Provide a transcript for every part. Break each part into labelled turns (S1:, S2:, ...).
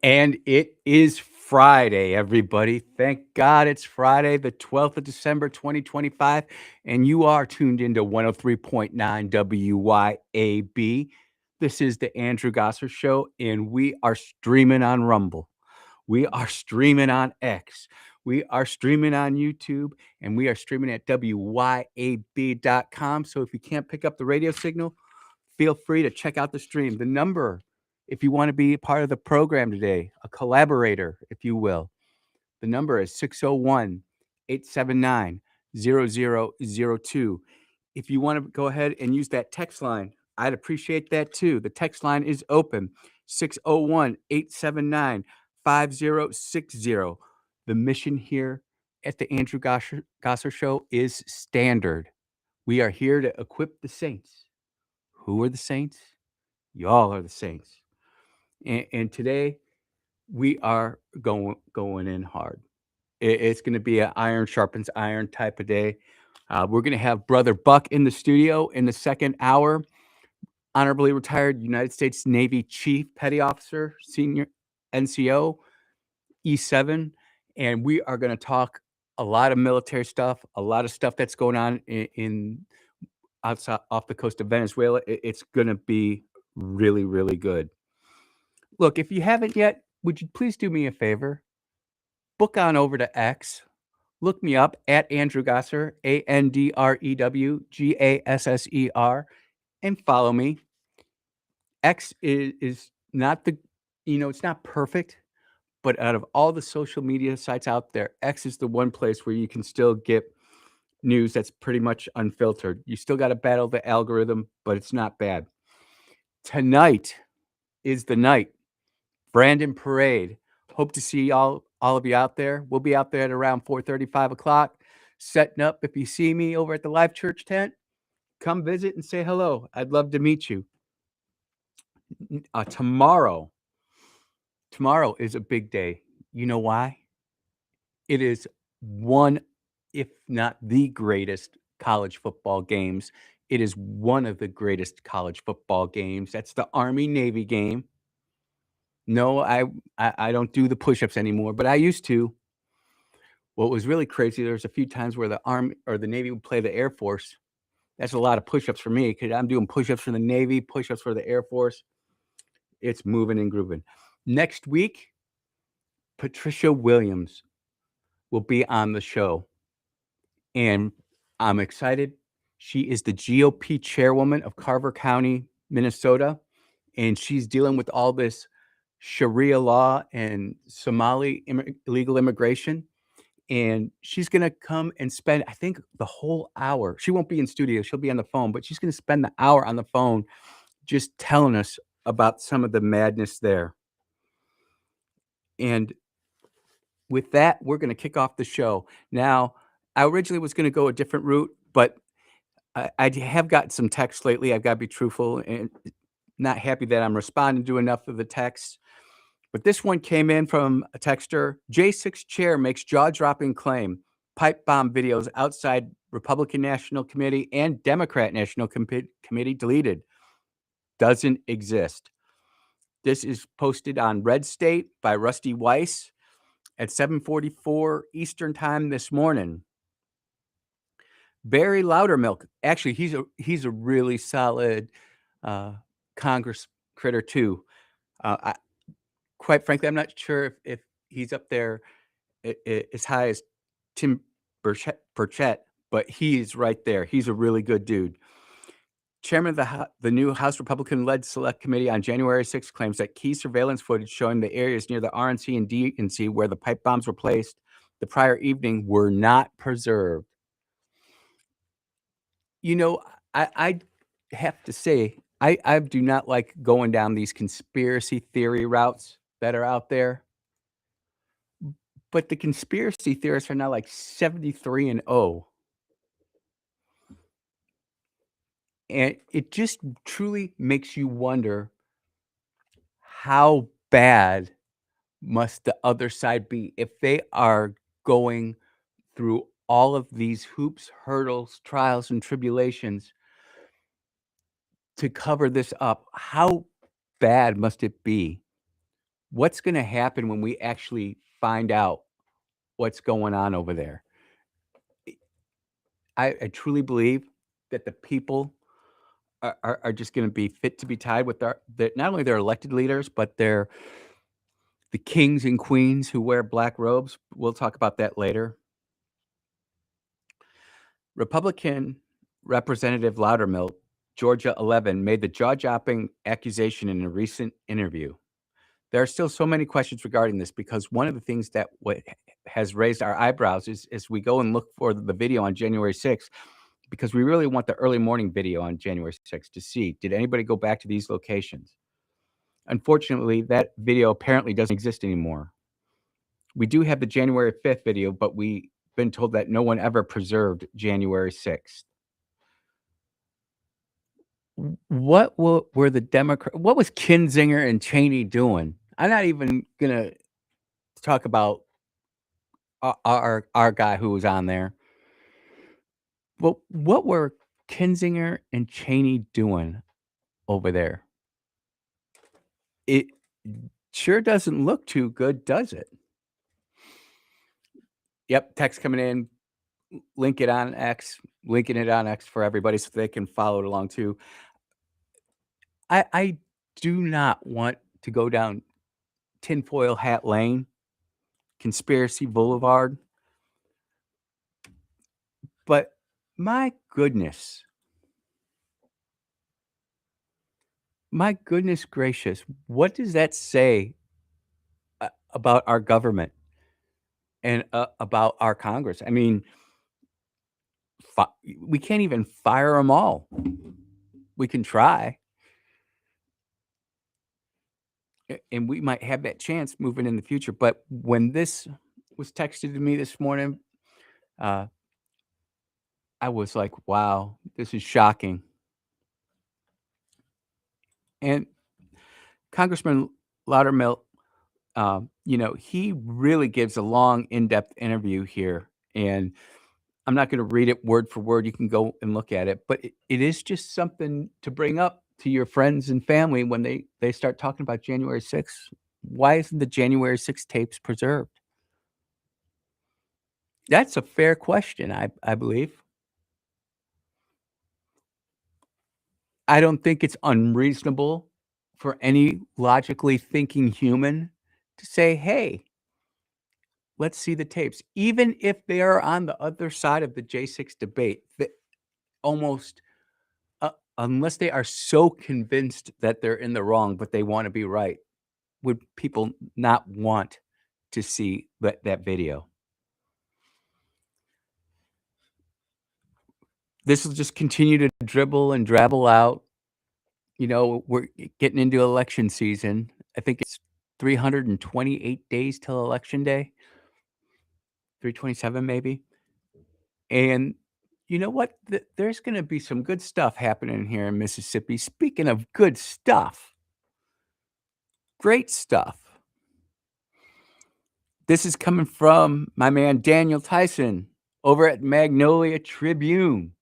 S1: And it is Friday, everybody. Thank God it's Friday, the 12th of December, 2025. And you are tuned into 103.9 WYAB. This is the Andrew Gosser Show, and we are streaming on Rumble. We are streaming on X. We are streaming on YouTube, and we are streaming at WYAB.com. So if you can't pick up the radio signal, feel free to check out the stream. The number, if you want to be part of the program today, a collaborator, if you will, the number is 601 879 0002. If you want to go ahead and use that text line, I'd appreciate that too. The text line is open 601 879 5060. The mission here at the Andrew Gosser Show is standard. We are here to equip the saints. Who are the saints? Y'all are the saints. And today we are going in hard. It's going to be an iron sharpens iron type of day. We're going to have Brother Buck in the studio in the second hour. Honorably retired United States Navy Chief Petty Officer, Senior NCO, E7. And we are going to talk a lot of military stuff, a lot of stuff that's going on in outside off the coast of Venezuela. It's going to be really, really good. Look, if you haven't yet, would you please do me a favor? Book on over to X. Look me up at Andrew Gosser, AndrewGasser, and follow me. X is not it's not perfect, but out of all the social media sites out there, X is the one place where you can still get news that's pretty much unfiltered. You still got to battle the algorithm, but it's not bad. Tonight is the night. Brandon Parade. Hope to see all of you out there. We'll be out there at around 4:30, 5 o'clock, setting up. If you see me over at the Life Church tent, come visit and say hello. I'd love to meet you. Tomorrow is a big day. You know why? It is one, if not the greatest college football games. It is one of the greatest college football games. That's the Army-Navy game. No, I don't do the push-ups anymore, but I used to. What was really crazy, there's a few times where the Army or the Navy would play the Air Force. That's a lot of push-ups for me because I'm doing push-ups for the Navy, push-ups for the Air Force. It's moving and grooving. Next week, Patricia Williams will be on the show, and I'm excited. She is the GOP chairwoman of Carver County, Minnesota, and she's dealing with all this Sharia law and Somali illegal immigration. And she's going to come and spend, I think, the whole hour. She won't be in studio. She'll be on the phone, but she's going to spend the hour on the phone just telling us about some of the madness there. And with that, we're going to kick off the show. Now, I originally was going to go a different route, but I have gotten some texts lately. I've got to be truthful and not happy that I'm responding to enough of the texts. But this one came in from a texter. J6 chair makes jaw-dropping claim. Pipe bomb videos outside Republican National Committee and Democrat National Committee deleted. Doesn't exist. This is posted on Red State by Rusty Weiss at 7:44 Eastern Time this morning. Barry Loudermilk. Actually, he's a really solid Congress critter too. Quite frankly, I'm not sure if he's up there as high as Tim Burchett, but he's right there. He's a really good dude. Chairman of the new House Republican-led Select Committee on January 6th claims that key surveillance footage showing the areas near the RNC and DNC where the pipe bombs were placed the prior evening were not preserved. You know, I have to say, I do not like going down these conspiracy theory routes that are out there. But the conspiracy theorists are now like 73-0. And it just truly makes you wonder how bad must the other side be if they are going through all of these hoops, hurdles, trials, and tribulations to cover this up. How bad must it be What's going to happen when we actually find out what's going on over there? I truly believe that the people are just going to be fit to be tied with not only their elected leaders, but the kings and queens who wear black robes. We'll talk about that later. Republican Representative Loudermilk, Georgia 11, made the jaw-dropping accusation in a recent interview. There are still so many questions regarding this because one of the things that has raised our eyebrows is we go and look for the video on January 6th because we really want the early morning video on January 6th to see, did anybody go back to these locations? Unfortunately, that video apparently doesn't exist anymore. We do have the January 5th video, but we've been told that no one ever preserved January 6th. What were the what was Kinzinger and Cheney doing? I'm not even gonna talk about our guy who was on there. Well, what were Kinzinger and Cheney doing over there? It sure doesn't look too good, does it? Yep, text coming in. Linking it on X for everybody so they can follow it along too. I do not want to go down tinfoil hat lane, conspiracy boulevard, but my goodness gracious, what does that say about our government and about our Congress? I mean, we can't even fire them all. We can try. And we might have that chance moving in the future. But when this was texted to me this morning, I was like, wow, this is shocking. And Congressman Loudermilk, he really gives a long, in-depth interview here. And I'm not going to read it word for word. You can go and look at it. But it is just something to bring up to your friends and family when they start talking about January 6th. Why isn't the January 6th tapes preserved? That's a fair question, I believe. I don't think it's unreasonable for any logically thinking human to say, "Hey, let's see the tapes." Even if they are on the other side of the J6 debate, that almost unless they are so convinced that they're in the wrong, but they wanna be right, would people not want to see that video? This will just continue to dribble and drabble out. We're getting into election season. I think it's 328 days till election day, 327 maybe. And you know what? There's going to be some good stuff happening here in Mississippi. Speaking of good stuff, great stuff. This is coming from my man Daniel Tyson over at Magnolia Tribune.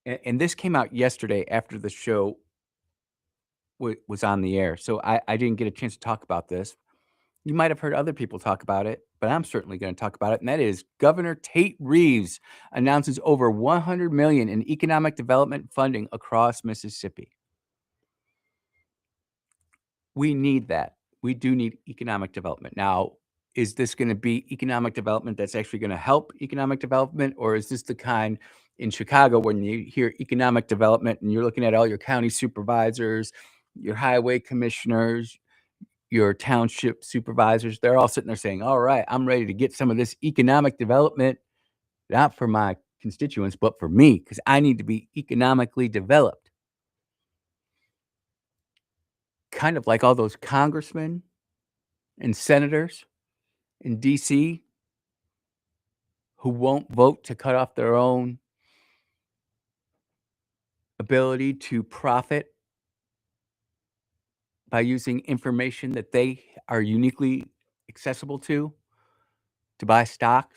S1: And this came out yesterday after the show was on the air. So I didn't get a chance to talk about this. You might have heard other people talk about it, but I'm certainly going to talk about it. And that is Governor Tate Reeves announces over $100 million in economic development funding across Mississippi. We need that. We do need economic development. Now, is this going to be economic development that's actually going to help economic development? Or is this the kind in Chicago when you hear economic development and you're looking at all your county supervisors, your highway commissioners, your township supervisors, they're all sitting there saying, all right, I'm ready to get some of this economic development, not for my constituents, but for me, because I need to be economically developed. Kind of like all those congressmen and senators in DC who won't vote to cut off their own ability to profit by using information that they are uniquely accessible to buy stocks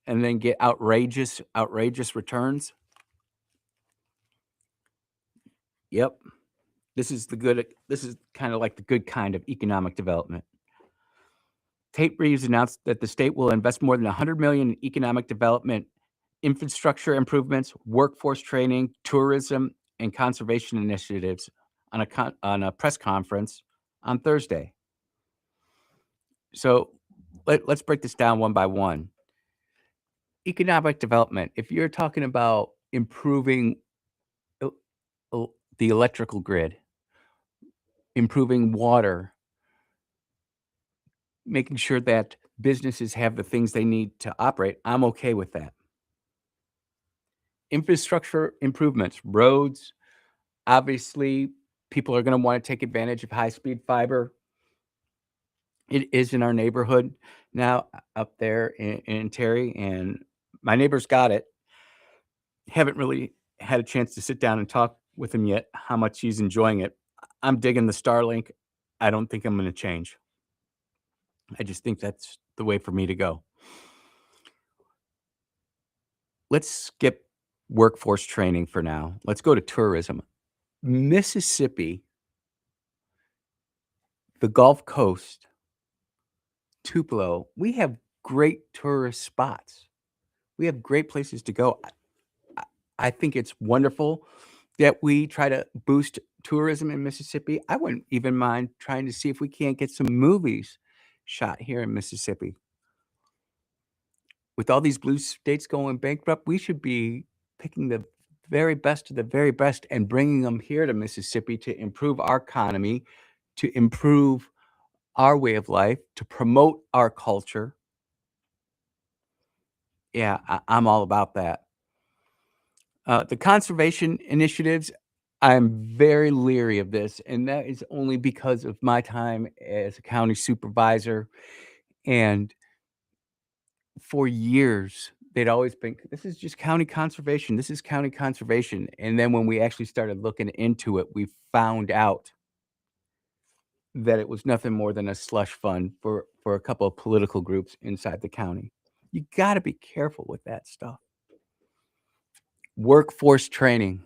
S1: and then get outrageous returns. Yep. This is kind of like the good kind of economic development. Tate Reeves announced that the state will invest more than 100 million in economic development, infrastructure improvements, workforce training, tourism, and conservation initiatives on a press conference on Thursday. So let's break this down one by one. Economic development, if you're talking about improving the electrical grid, improving water, making sure that businesses have the things they need to operate, I'm okay with that. Infrastructure improvements, roads, obviously, people are gonna wanna take advantage of high-speed fiber. It is in our neighborhood now up there in Terry, and my neighbor's got it. Haven't really had a chance to sit down and talk with him yet, how much he's enjoying it. I'm digging the Starlink. I don't think I'm gonna change. I just think that's the way for me to go. Let's skip workforce training for now. Let's go to tourism. Mississippi, the Gulf Coast, Tupelo, we have great tourist spots. We have great places to go. I I think it's wonderful that we try to boost tourism in Mississippi. I wouldn't even mind trying to see if we can't get some movies shot here in Mississippi. With all these blue states going bankrupt, we should be picking the very best of the very best and bringing them here to Mississippi to improve our economy, to improve our way of life, to promote our culture. Yeah, I'm all about that. The conservation initiatives, I'm very leery of this, and that is only because of my time as a county supervisor, and for years, they'd always been, "This is just county conservation, this is county conservation," and then when we actually started looking into it, we found out that it was nothing more than a slush fund for a couple of political groups inside the county. You gotta be careful with that stuff. Workforce training.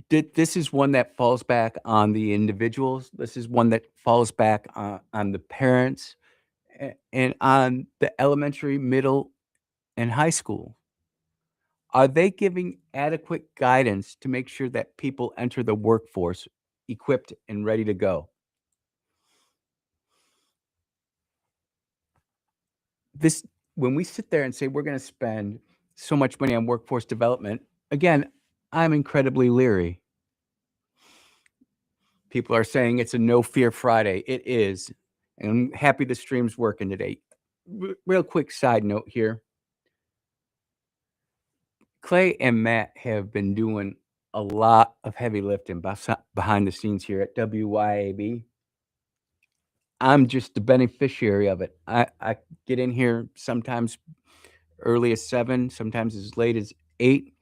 S1: This is one that falls back on the individuals. This is one that falls back on the parents and on the elementary, middle, and high school. Are they giving adequate guidance to make sure that people enter the workforce equipped and ready to go? This When we sit there and say we're going to spend so much money on workforce development, again, I'm incredibly leery. People are saying it's a no fear Friday. It is. And I'm happy the stream's working today. Real quick side note here. Clay and Matt have been doing a lot of heavy lifting behind the scenes here at WYAB. I'm just the beneficiary of it. I get in here sometimes early as 7, sometimes as late as 8.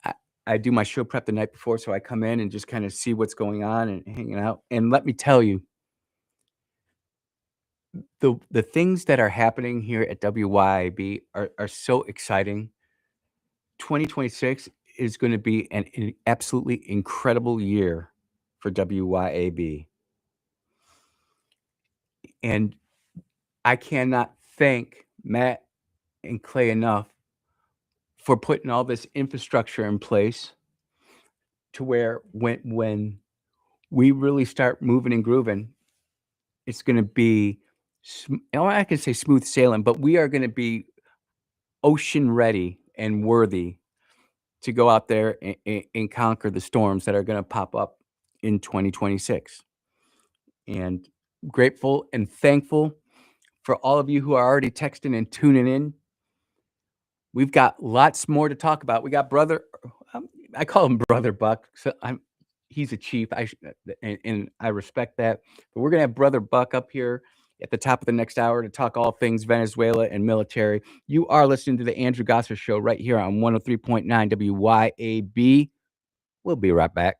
S1: I I do my show prep the night before, so I come in and just kinda see what's going on and hanging out, and let me tell you, the things that are happening here at WYAB are so exciting. 2026 is gonna be an absolutely incredible year for WYAB, and I cannot thank Matt and Clay enough for putting all this infrastructure in place to where when we really start moving and grooving, it's gonna be I can say smooth sailing, but we are gonna be ocean ready and worthy to go out there and conquer the storms that are gonna pop up in 2026. And grateful and thankful for all of you who are already texting and tuning in. We've got lots more to talk about. We got I call him Brother Buck, so he's a chief, and I respect that, but we're gonna have Brother Buck up here at the top of the next hour to talk all things Venezuela and military. You are listening to the Andrew Gosser Show right here on 103.9 WYAB. We'll be right back.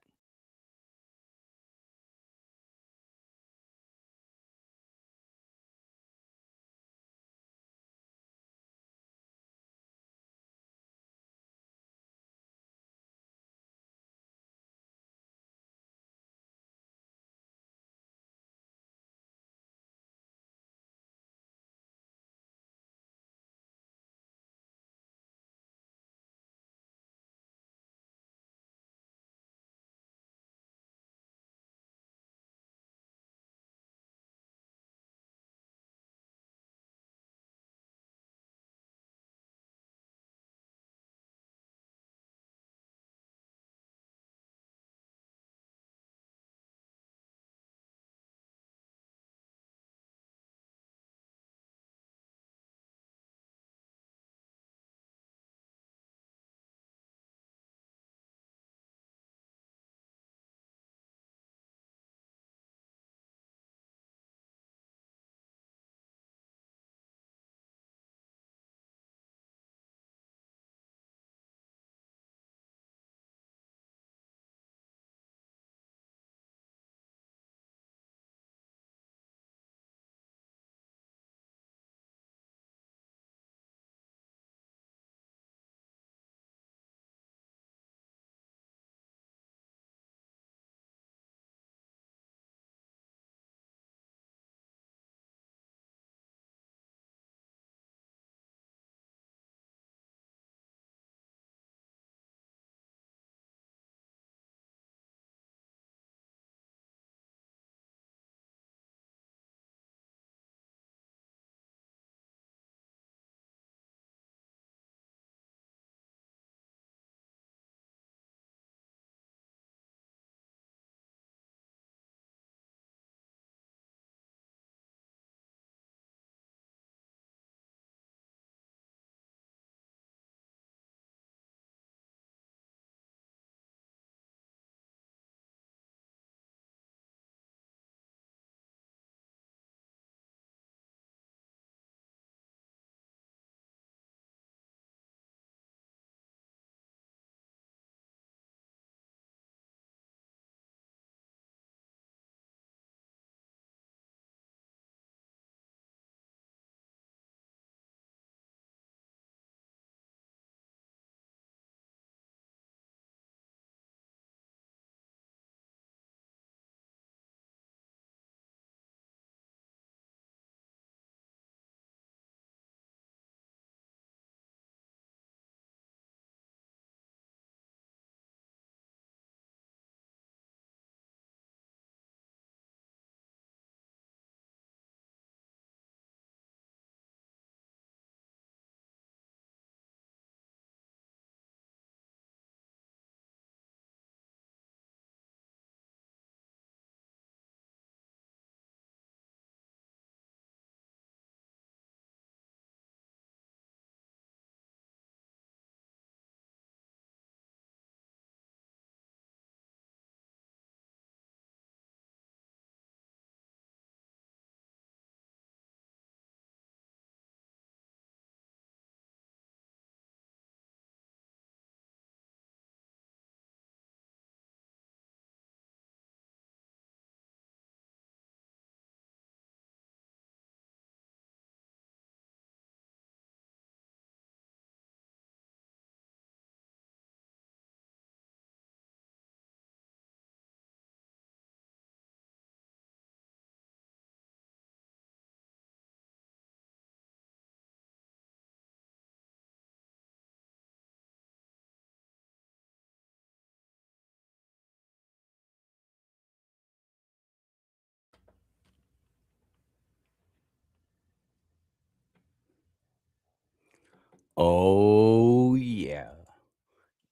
S1: Oh, yeah.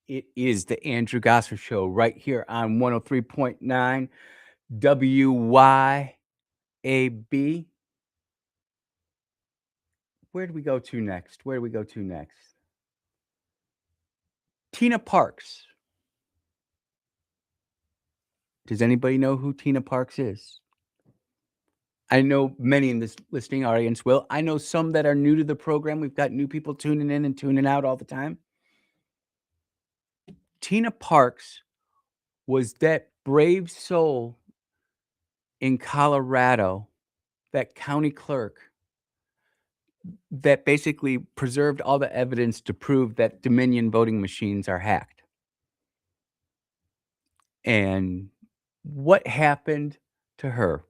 S1: It is the Andrew Gosser Show right here on 103.9 WYAB. Where do we go to next? Where do we go to next? Tina Parks. Does anybody know who Tina Parks is? I know many in this listening audience will. I know some that are new to the program. We've got new people tuning in and tuning out all the time. Tina Parks was that brave soul in Colorado, that county clerk that basically preserved all the evidence to prove that Dominion voting machines are hacked. And what happened to her?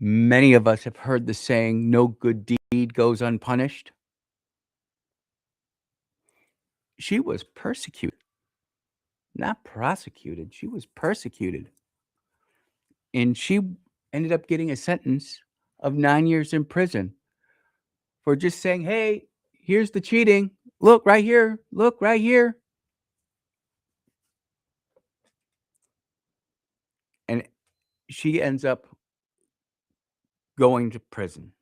S1: Many of us have heard the saying, no good deed goes unpunished. She was persecuted, not prosecuted. She was persecuted. And she ended up getting a sentence of 9 years in prison for just saying, hey, here's the cheating. Look right here. Look right here. And she ends up going to prison.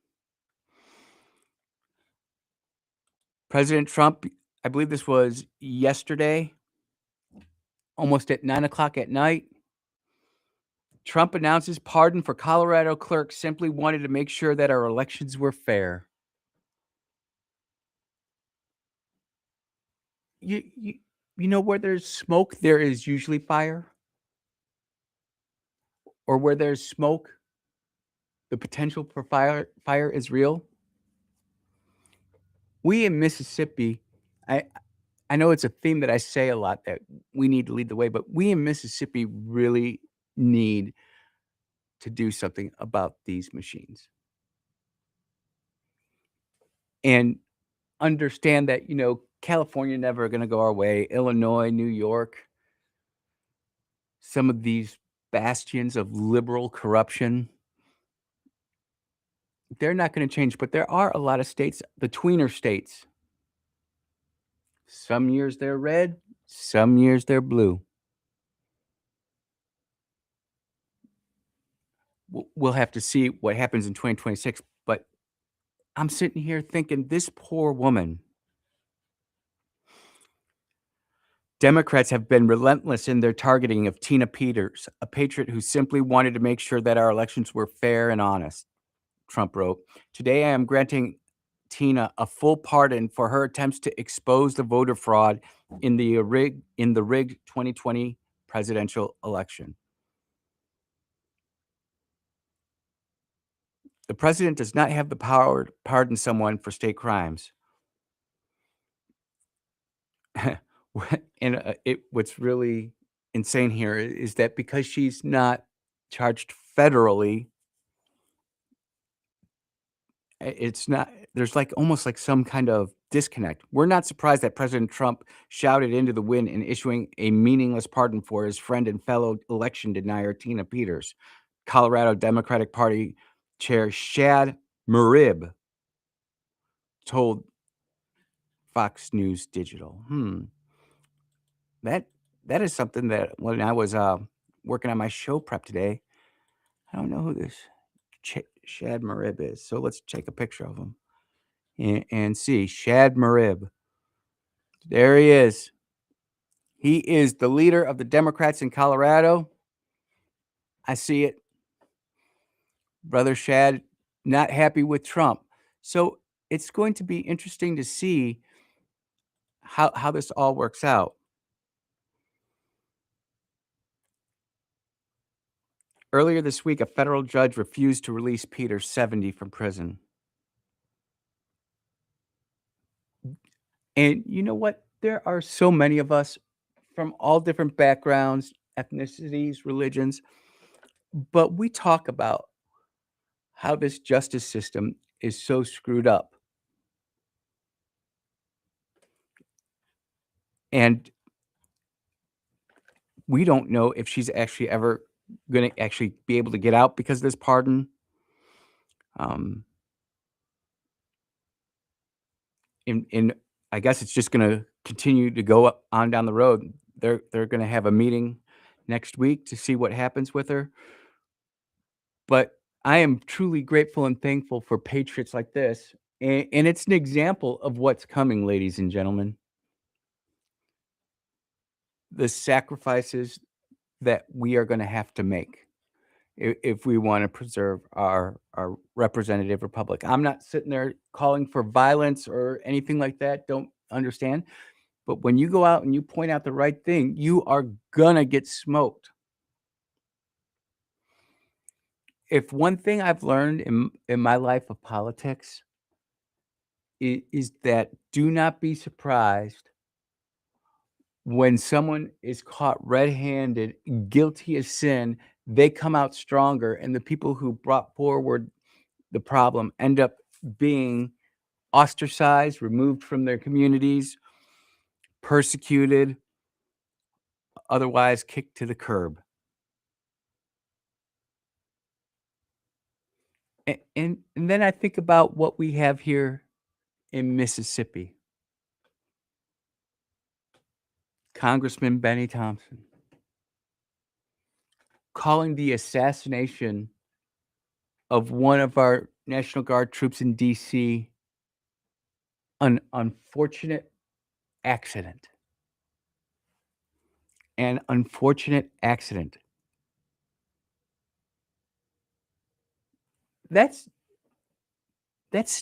S1: President Trump, I believe this was yesterday, almost at 9 o'clock at night, Trump announces pardon for Colorado clerk, simply wanted to make sure that our elections were fair. You know, where there's smoke, there is usually fire. Or where there's smoke, the potential for fire is real. We in Mississippi, I know it's a theme that I say a lot, that we need to lead the way, but we in Mississippi really need to do something about these machines. And understand that, California never going to go our way. Illinois, New York, some of these bastions of liberal corruption, they're not going to change. But there are a lot of states, the tweener states. Some years they're red, some years they're blue. We'll have to see what happens in 2026. But I'm sitting here thinking, this poor woman. Democrats have been relentless in their targeting of Tina Peters, a patriot who simply wanted to make sure that our elections were fair and honest. Trump wrote, "Today I am granting Tina a full pardon for her attempts to expose the voter fraud in the rigged 2020 presidential election." The president does not have the power to pardon someone for state crimes. And what's really insane here is that because she's not charged federally, it's not, there's like almost like some kind of disconnect. We're not surprised that President Trump shouted into the wind in issuing a meaningless pardon for his friend and fellow election denier Tina Peters. Colorado Democratic Party Chair Shad Marib told Fox News Digital. That is something that when I was working on my show prep today, I don't know who this Shad Marib is. So let's take a picture of him and see. Shad Marib. There he is. He is the leader of the Democrats in Colorado. I see it. Brother Shad, not happy with Trump. So it's going to be interesting to see how this all works out. Earlier this week, a federal judge refused to release Peter 70 from prison. And you know what? There are so many of us from all different backgrounds, ethnicities, religions, but we talk about how this justice system is so screwed up. And we don't know if she's actually ever going to actually be able to get out because of this pardon. in I guess it's just going to continue to go on down the road. They're going to have a meeting next week to see what happens with her. But I am truly grateful and thankful for patriots like this, and it's an example of what's coming, ladies and gentlemen. The sacrifices that we are going to have to make if we want to preserve our representative republic. I'm not sitting there calling for violence or anything like that. Don't understand. But when you go out and you point out the right thing, you are gonna get smoked. If one thing I've learned in my life of politics is that do not be surprised when someone is caught red-handed, guilty of sin, they come out stronger, and the people who brought forward the problem end up being ostracized, removed from their communities, persecuted, otherwise kicked to the curb. And then I think about what we have here in Mississippi. Congressman Benny Thompson calling the assassination of one of our National Guard troops in DC an unfortunate accident. An unfortunate accident. That's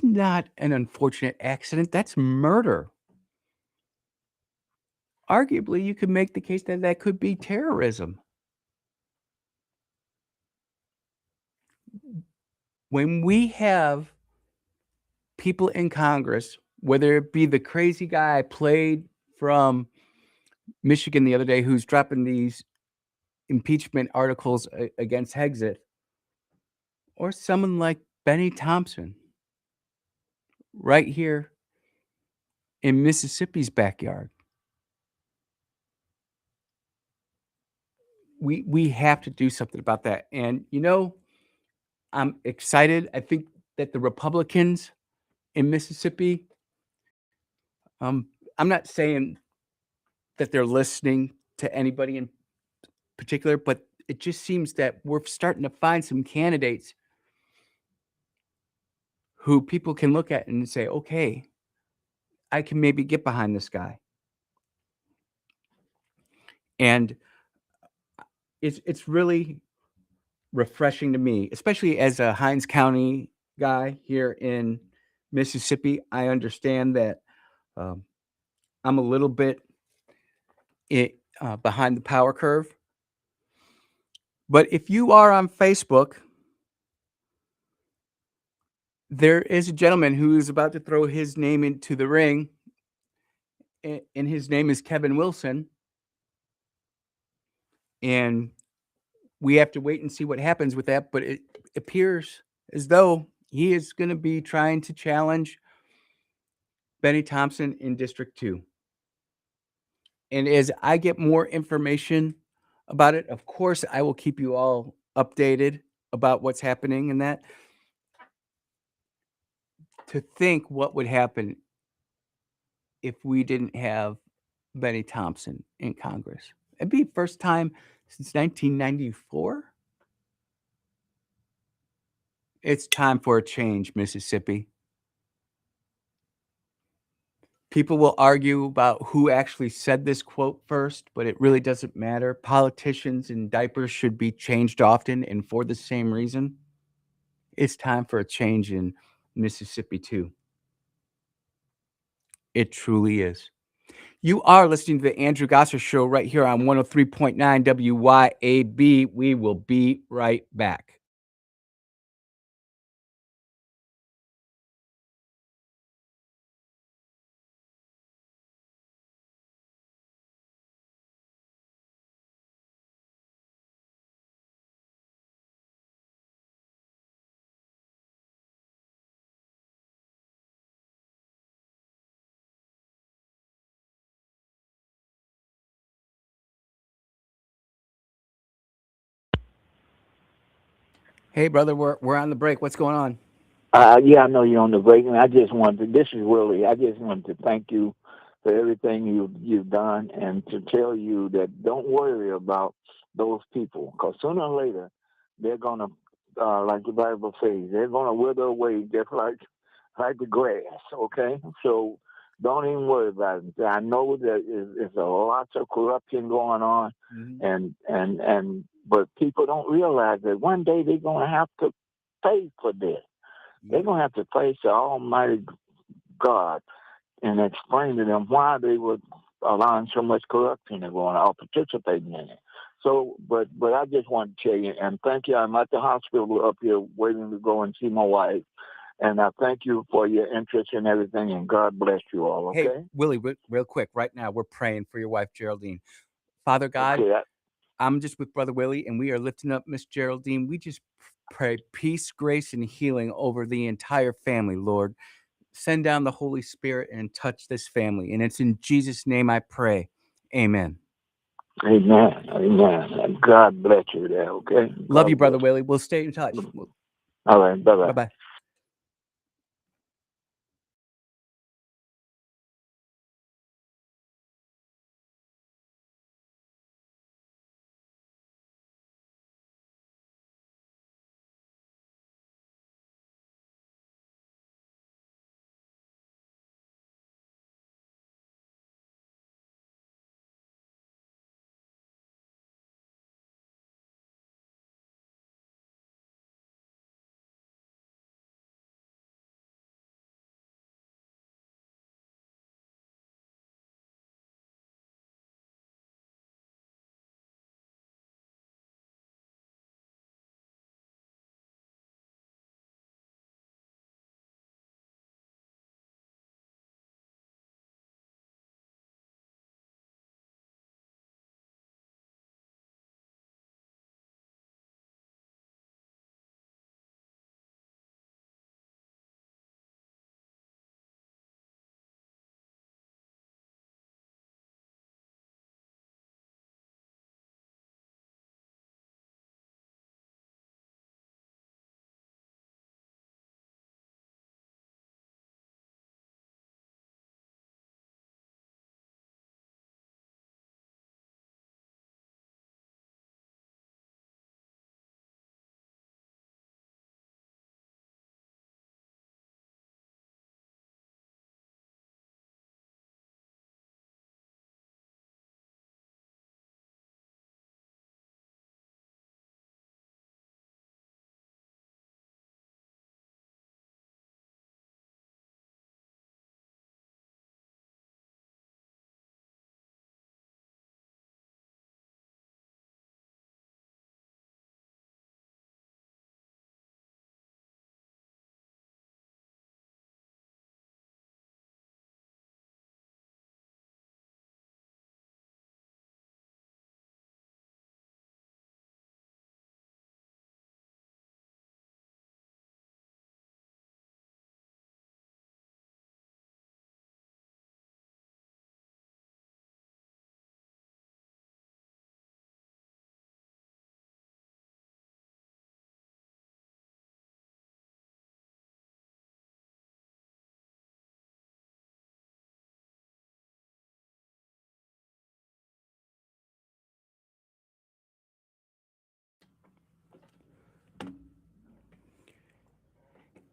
S1: not an unfortunate accident, that's murder. Arguably, you could make the case that that could be terrorism. When we have people in Congress, whether it be the crazy guy I played from Michigan the other day who's dropping these impeachment articles against Hexit, or someone like Benny Thompson right here in Mississippi's backyard. We have to do something about that. And I'm excited. I think that the Republicans in Mississippi, um, I'm not saying that they're listening to anybody in particular, but it just seems that we're starting to find some candidates who people can look at and say, okay, I can maybe get behind this guy. And it's really refreshing to me, especially as a Hines County guy here in Mississippi. I understand that I'm a little bit behind the power curve. But if you are on Facebook, there is a gentleman who is about to throw his name into the ring, and his name is Kevin Wilson. And we have to wait and see what happens with that. But it appears as though he is going to be trying to challenge Benny Thompson in District 2. And as I get more information about it, of course, I will keep you all updated about what's happening in that. To think what would happen if we didn't have Benny Thompson in Congress. It'd be first time since 1994. It's time for a change, Mississippi. People will argue about who actually said this quote first, but it really doesn't matter. Politicians in diapers should be changed often, and for the same reason. It's time for a change in Mississippi, too. It truly is. You are listening to the Andrew Gosser Show right here on 103.9 WYAB. We will be right back. Hey, brother, we're on the break. What's going on?
S2: Yeah, I know you're on the break, and I just wanted to, this is Willie. I just wanted to thank you for everything you've done, and to tell you that don't worry about those people, because sooner or later they're gonna, like the Bible says, they're gonna wither away just like the grass. Okay, so don't even worry about it. I know that there's a lot of corruption going on,
S1: Mhm.
S2: and but people don't realize that one day they're gonna have to pay for this. They're
S1: Yep.
S2: going to have to face the Almighty God and explain to them why they were allowing so much corruption to go on or participating in it. So, but I just want to tell you, and thank you. I'm at the hospital up here waiting to go and see my wife, and I thank you for your interest in everything, and God bless you all.
S1: Hey,
S2: Okay?
S1: Willie, real quick, right now, we're praying for your wife, Geraldine. Father God,
S2: Okay.
S1: I'm just with Brother Willie, and we are lifting up Miss Geraldine. We just pray peace, grace, and healing over the entire family, Lord. Send down the Holy Spirit and touch this family. And it's in Jesus' name I pray. Amen.
S2: Amen. Amen. And God bless you there. Okay.
S1: Love you,
S2: God
S1: Brother
S2: bless.
S1: Willie. We'll stay in touch.
S2: All right. Bye
S1: Bye
S2: bye.
S1: bye.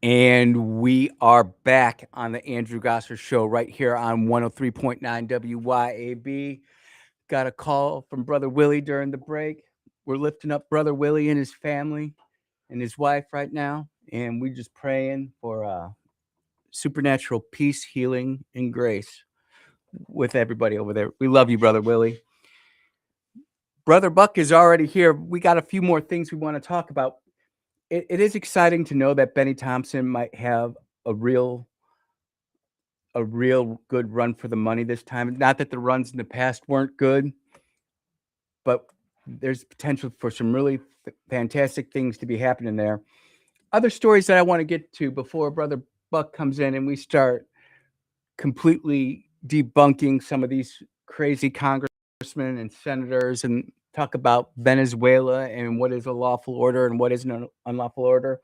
S1: And we are back on the Andrew Gosser Show right here on 103.9 WYAB. Got a call from Brother Willie during the break. We're lifting up Brother Willie and his family and his wife right now. And we're just praying for supernatural peace, healing, and grace with everybody over there. We love you, Brother Willie. Brother Buck is already here. We got a few more things we want to talk about. It is exciting to know that Benny Thompson might have a real a real good run for the money this time. Not that the runs in the past weren't good, but there's potential for some really fantastic things to be happening there. Other stories that I want to get to before Brother Buck comes in and we start completely debunking some of these crazy congressmen and senators and talk about Venezuela and what is a lawful order and what isn't an unlawful order.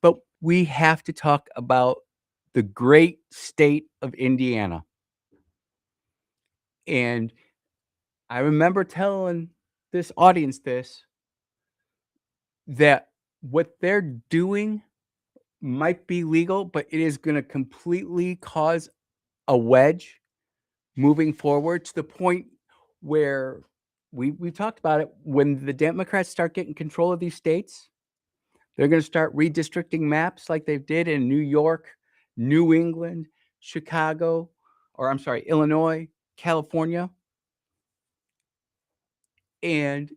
S1: But we have to talk about the great state of Indiana. And I remember telling this audience that what they're doing might be legal, but it is going to completely cause a wedge moving forward to the point where we talked about it. When the Democrats start getting control of these states, they're going to start redistricting maps like they did in New York, New England, Chicago, or I'm sorry, Illinois, California. And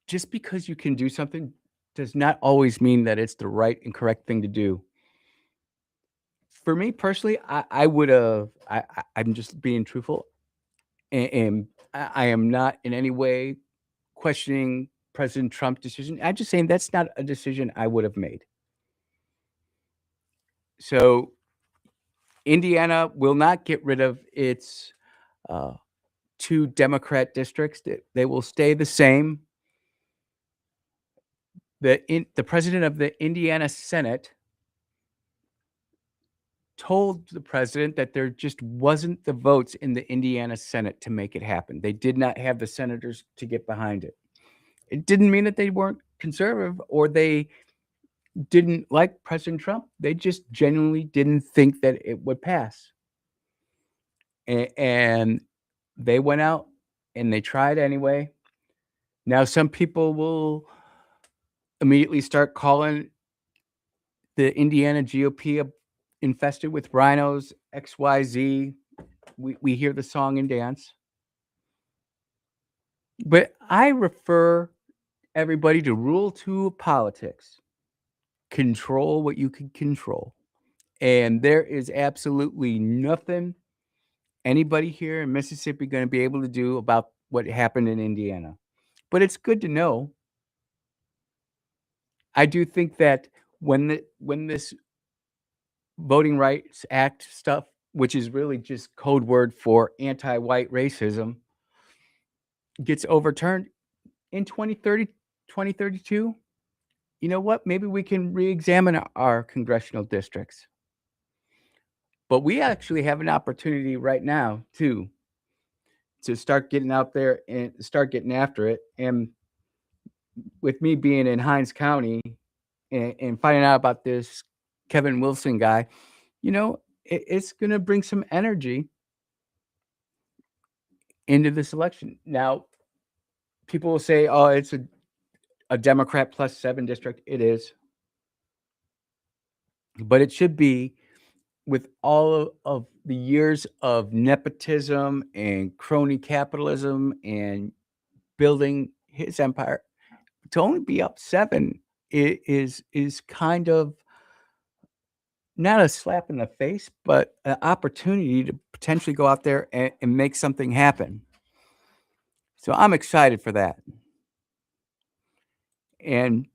S1: just because you can do something does not always mean that it's the right and correct thing to do. For me personally, I would have, I'm just being truthful, and I am not in any way questioning President Trump's decision. I'm just saying that's not a decision I would have made. So Indiana will not get rid of its 2 Democrat districts. They will stay the same. The president of the Indiana Senate told the president that there just wasn't the votes in the Indiana Senate to make it happen. They did not have the senators to get behind it. It didn't mean that they weren't conservative or they didn't like President Trump. They just genuinely didn't think that it would pass. And they went out and they tried anyway. Now, some people will immediately start calling the Indiana GOP infested with rhinos, XYZ. We hear the song and dance. But I refer everybody to Rule 2 of politics. Control what you can control. And there is absolutely nothing anybody here in Mississippi going to be able to do about what happened in Indiana. But it's good to know. I do think that when this Voting Rights Act stuff, which is really just code word for anti-white racism, gets overturned in 2030, 2032, you know what? Maybe we can re-examine our congressional districts. But we actually have an opportunity right now to start getting out there and start getting after it. And with me being in Hinds County and finding out about this Kevin Wilson guy, you know, it's going to bring some energy into this election. Now, people will say, oh, it's a Democrat plus 7 district. It is. But it should be, with all of the years of nepotism and crony capitalism and building his empire, to only be up 7 is kind of not a slap in the face, but an opportunity to potentially go out there and make something happen. So I'm excited for that. And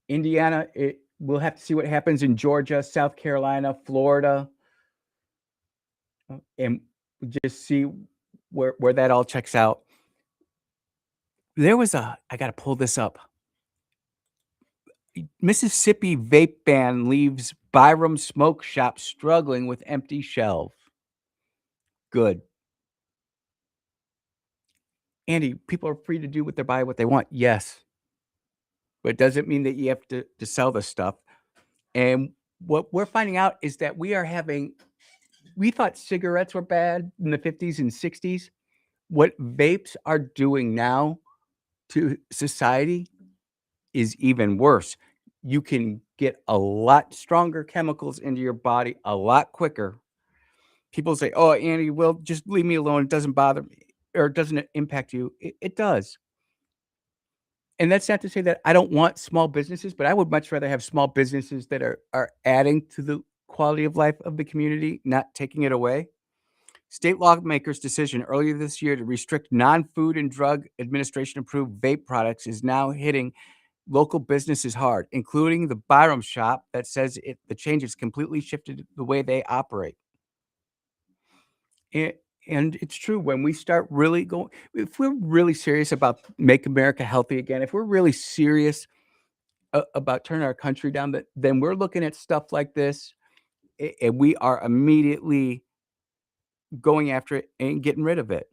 S1: Indiana, we'll have to see what happens in Georgia, South Carolina, Florida, and just see where that all checks out. There was I got to pull this up. Mississippi vape ban leaves Byram smoke shop struggling with empty shelves. Good. Andy, people are free to do what they buy, what they want. Yes. But it doesn't mean that you have to sell this stuff. And what we're finding out is that we thought cigarettes were bad in the 50s and 60s. What vapes are doing now to society is even worse. You can get a lot stronger chemicals into your body a lot quicker. People say, oh, Andy, well, just leave me alone. It doesn't bother me, or it doesn't impact you. It does. And that's not to say that I don't want small businesses, but I would much rather have small businesses that are adding to the quality of life of the community, not taking it away. State lawmakers' decision earlier this year to restrict non-Food and Drug Administration-approved vape products is now hitting local businesses hard, including the Byram shop that says the change has completely shifted the way they operate. And it's true, when we start really going, if we're really serious about Make America Healthy Again, if we're really serious about turning our country down, then we're looking at stuff like this, and we are immediately going after it and getting rid of it.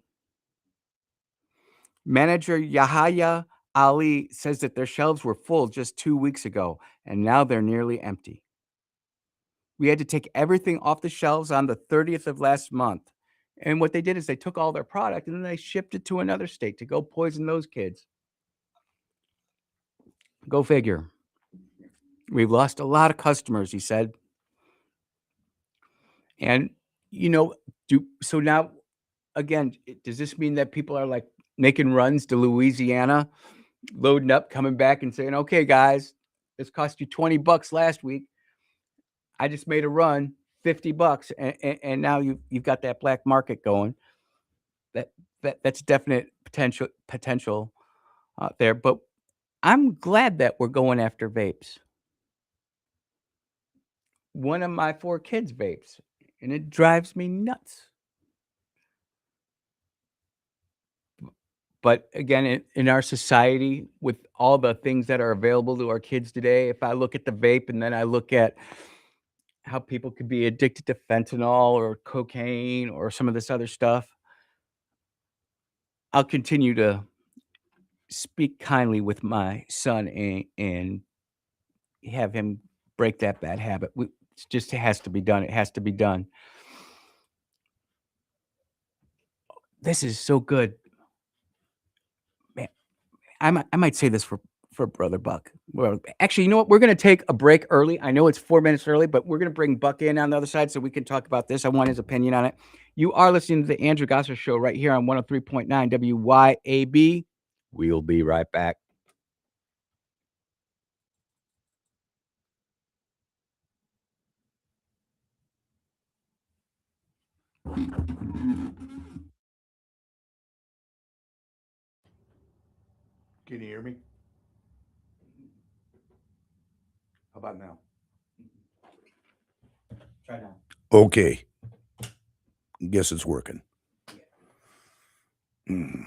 S1: Manager Yahaya Ali says that their shelves were full just 2 weeks ago, and now they're nearly empty. We had to take everything off the shelves on the 30th of last month. And what they did is they took all their product and then they shipped it to another state to go poison those kids. Go figure. We've lost a lot of customers, he said. And, you know, so now, again, does this mean that people are like making runs to Louisiana, loading up, coming back and saying, okay, guys, this cost you $20 last week. I just made a run, $50, and now you've got that black market going. That's definite potential there. But I'm glad that we're going after vapes. One of my 4 kids vapes, and it drives me nuts. But again, in our society, with all the things that are available to our kids today, if I look at the vape and then I look at how people could be addicted to fentanyl or cocaine or some of this other stuff, I'll continue to speak kindly with my son and have him break that bad habit. It just has to be done. It has to be done. This is so good. Man, I might say this for Brother Buck. Well, actually, you know what? We're gonna take a break early. I know it's 4 minutes early, but we're gonna bring Buck in on the other side so we can talk about this. I want his opinion on it. You are listening to the Andrew Gosser Show right here on 103.9 WYAB. We'll be right back.
S3: Can you hear me?
S1: How about now? Try now.
S3: Okay. Guess it's working. Mm.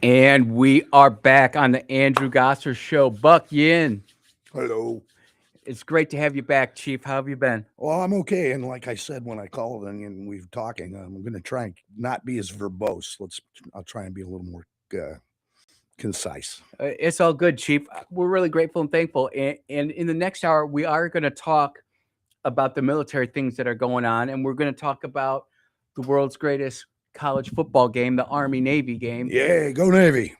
S1: And we are back on the Andrew Gosser Show. Buck Yin,
S3: Hello.
S1: it's great to have you back, Chief. How have you been?
S3: Well, I'm okay. And like I said when I called and we were talking, I'm going to try and not be as verbose. I'll try and be a little more concise.
S1: It's all good, Chief. We're really grateful and thankful. And in the next hour, we are going to talk about the military things that are going on. And we're going to talk about the world's greatest college football game, the Army-Navy game.
S3: Yay, go Navy.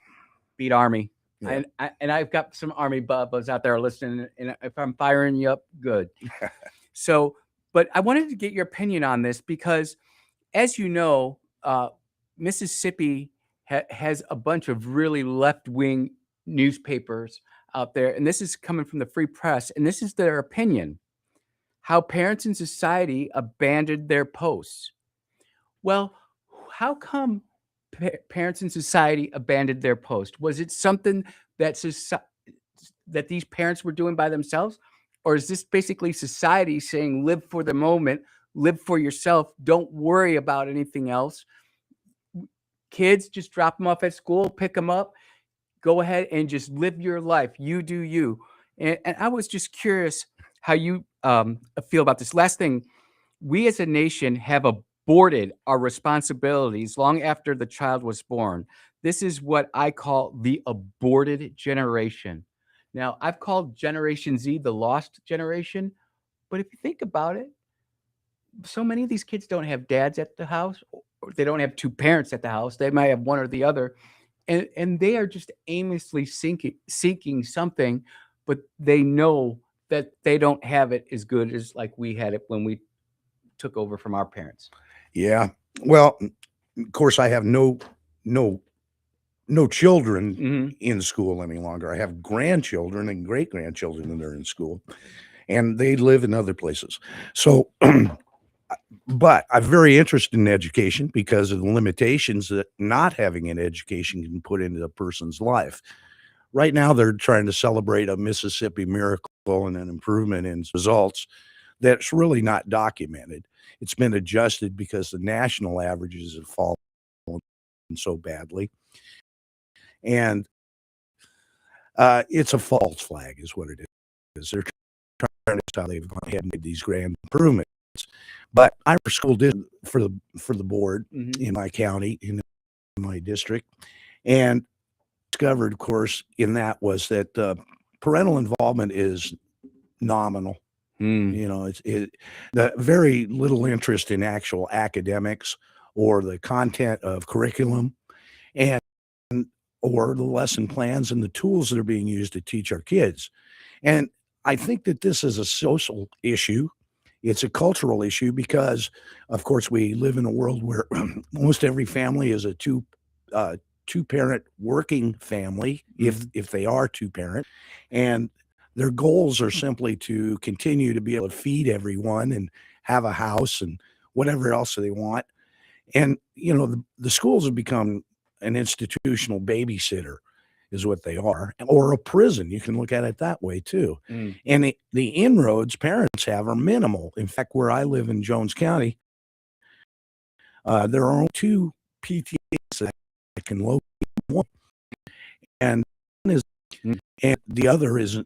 S1: Beat Army.
S3: Yeah.
S1: And I've got some Army bubbas out there listening. And if I'm firing you up, good. So, but I wanted to get your opinion on this because, as you know, Mississippi has a bunch of really left-wing newspapers out there, and this is coming from the Free Press, and this is their opinion: how parents in society abandoned their posts. Well, how come parents in society abandoned their post? Was it something that that these parents were doing by themselves? Or is this basically society saying, live for the moment, live for yourself, don't worry about anything else? Kids, just drop them off at school, pick them up, go ahead and just live your life. You do you. And I was just curious how you feel about this. Last thing, we as a nation have aborted our responsibilities long after the child was born. This is what I call the aborted generation. Now, I've called Generation Z the lost generation, but if you think about it, so many of these kids don't have dads at the house, or they don't have two parents at the house. They might have one or the other, and they are just aimlessly seeking something, but they know that they don't have it as good as like we had it when we took over from our parents.
S3: Yeah. Well, of course, I have no children
S1: Mhm.
S3: in school any longer. I have grandchildren and great grandchildren that are in school, and they live in other places. So, but I'm very interested in education because of the limitations that not having an education can put into a person's life. Right now, they're trying to celebrate a Mississippi miracle and an improvement in results that's really not documented. It's been adjusted because the national averages have fallen so badly. And it's a false flag is what it is. They're trying to how they've gone ahead and made these grand improvements. But our school did for the board in my county, in my district, and discovered, of course, in that was that parental involvement is nominal. You know, the very little interest in actual academics or the content of curriculum and or the lesson plans and the tools that are being used to teach our kids. And I think that this is a social issue. It's a cultural issue because, of course, we live in a world where almost every family is a two-parent working family, if they are two-parent, and their goals are simply to continue to be able to feed everyone and have a house and whatever else they want. And you know, the schools have become an institutional babysitter, is what they are, or a prison. You can look at it that way too. And the inroads parents have are minimal. In fact, where I live in Jones County, there are only 2 PTAs that can locate one, and the other is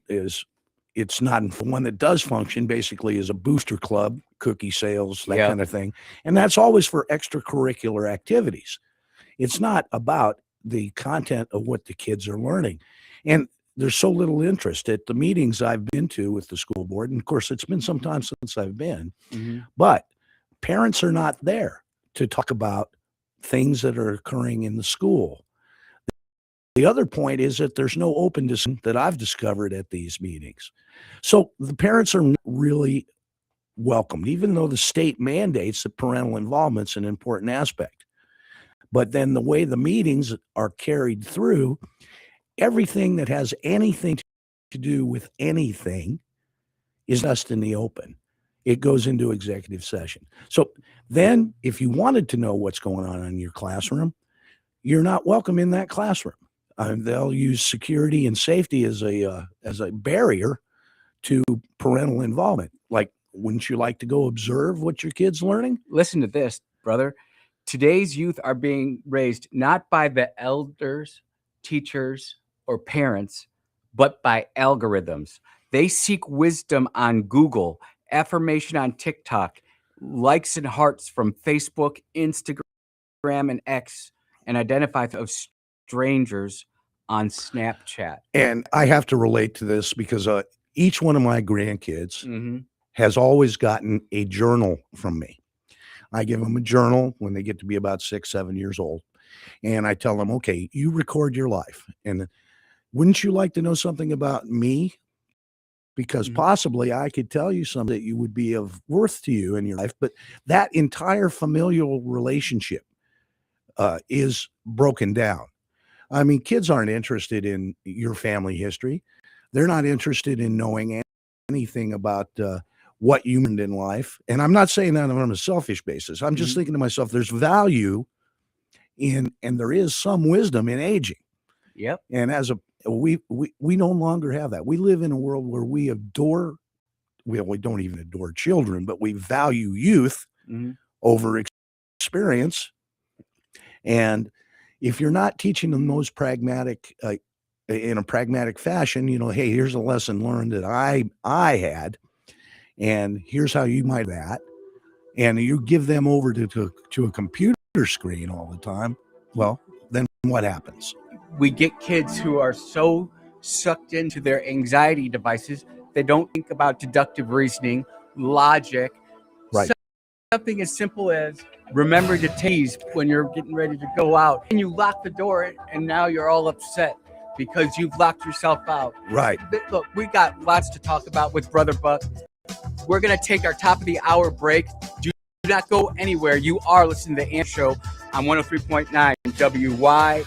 S3: it's not one that does function. Basically, is a booster club, cookie sales, that kind of thing, and that's always for extracurricular activities. It's not about the content of what the kids are learning. And there's so little interest at the meetings I've been to with the school board. And of course, it's been some time since I've been, but parents are not there to talk about things that are occurring in the school. The other point is that there's no open discussion that I've discovered at these meetings. So the parents are not really welcomed, even though the state mandates that parental involvement's an important aspect. But then the way the meetings are carried through, everything that has anything to do with anything is just in the open. It goes into executive session. So then if you wanted to know what's going on in your classroom, you're not welcome in that classroom. They'll use security and safety as a barrier to parental involvement. Like, wouldn't you like to go observe what your kid's learning?
S1: Listen to this, brother. Today's youth are being raised not by the elders, teachers, or parents, but by algorithms. They seek wisdom on Google, affirmation on TikTok, likes and hearts from Facebook, Instagram, and X, and identify of strangers on Snapchat.
S3: And I have to relate to this because each one of my grandkids
S1: Mm-hmm.
S3: has always gotten a journal from me. I give them a journal when they get to be about 6, 7 years old. And I tell them, okay, you record your life. And wouldn't you like to know something about me? Because
S1: Mhm.
S3: possibly I could tell you something that you would be of worth to you in your life. But that entire familial relationship is broken down. I mean, kids aren't interested in your family history. They're not interested in knowing anything about what you learned in life. And I'm not saying that on a selfish basis. I'm just
S1: Mhm.
S3: thinking to myself, there's value in, and there is some wisdom in aging.
S1: Yep.
S3: And as a we no longer have that. We live in a world where we adore, we don't even adore children, but we value youth
S1: Mhm.
S3: over experience. And if you're not teaching them those pragmatic, in a pragmatic fashion, you know, hey, here's a lesson learned that I had, and here's how you might that, and you give them over to a computer screen all the time, well, then what happens?
S1: We get kids who are so sucked into their anxiety devices, they don't think about deductive reasoning, logic.
S3: Right.
S1: Something as simple as remember to tease when you're getting ready to go out, and you lock the door, and now you're all upset because you've locked yourself out.
S3: Right.
S1: Look, we got lots to talk about with Brother Buck. We're going to take our top of the hour break. Do not go anywhere. You are listening to the Ant Show on 103.9 WYAB.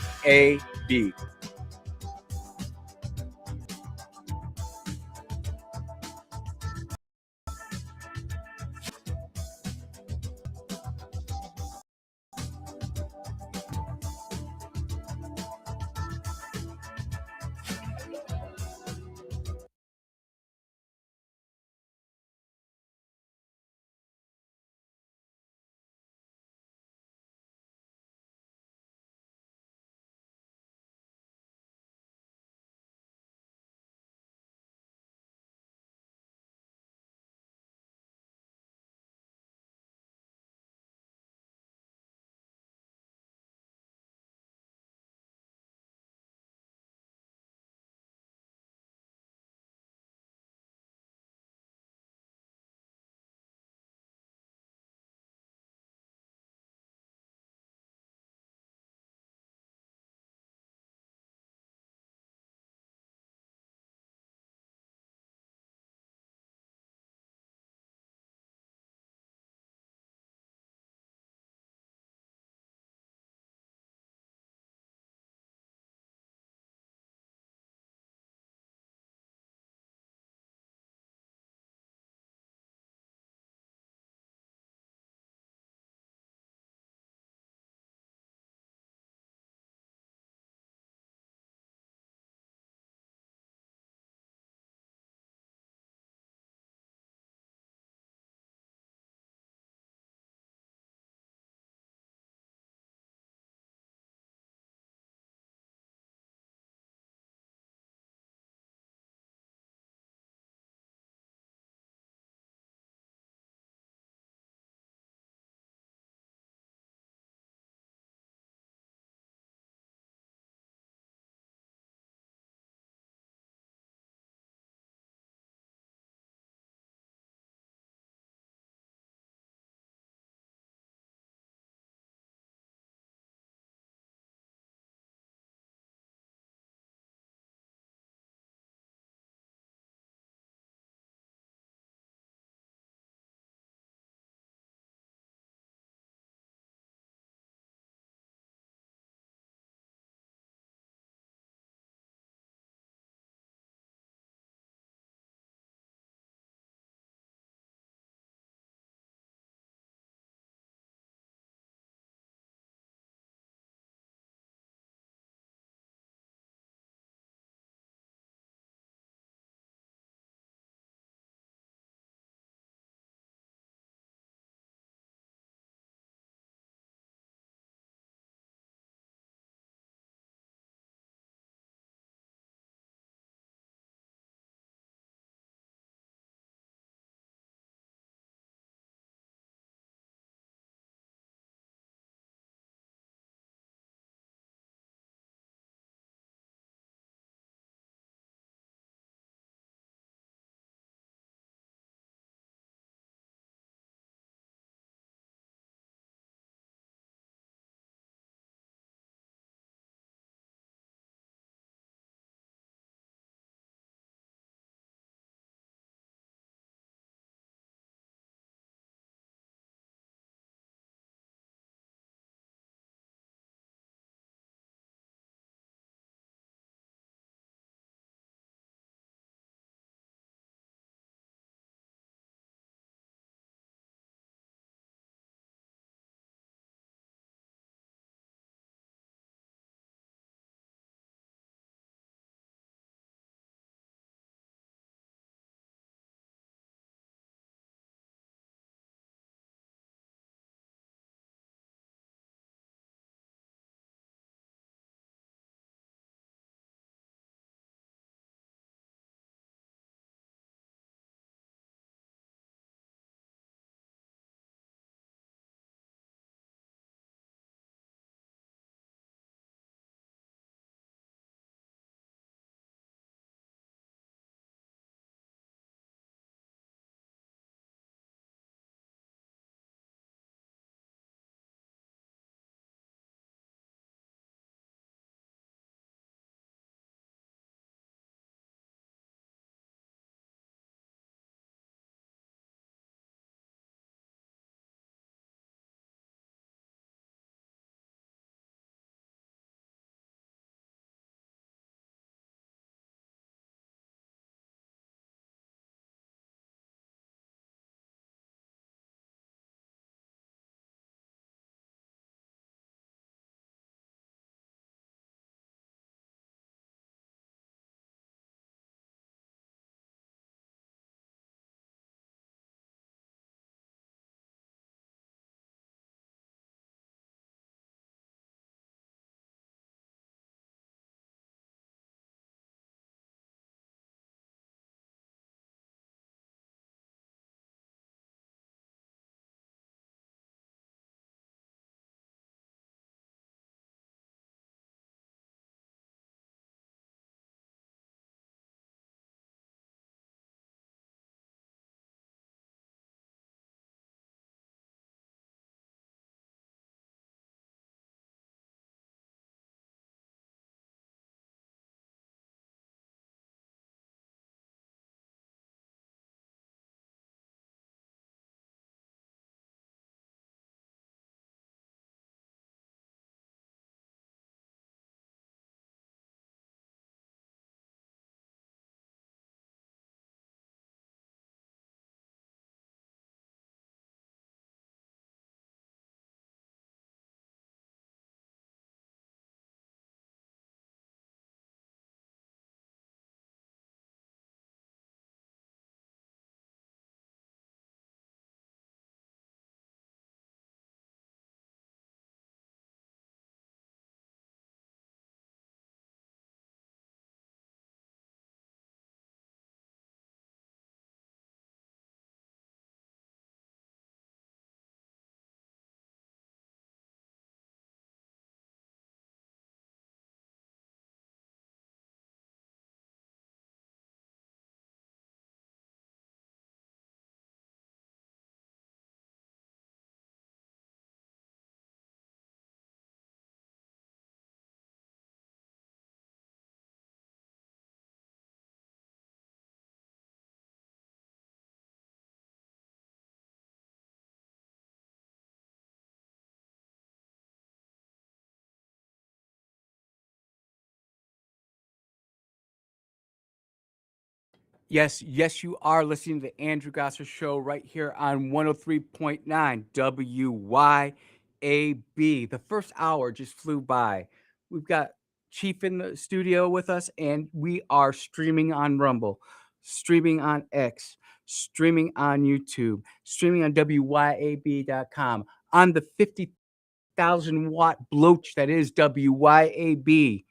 S1: Yes, yes, you are listening to the Andrew Gosser Show right here on 103.9 WYAB. The first hour just flew by. We've got Chief in the studio with us, and we are streaming on Rumble, streaming on X, streaming on YouTube, streaming on WYAB.com, on the 50,000 watt bloach that is WYAB.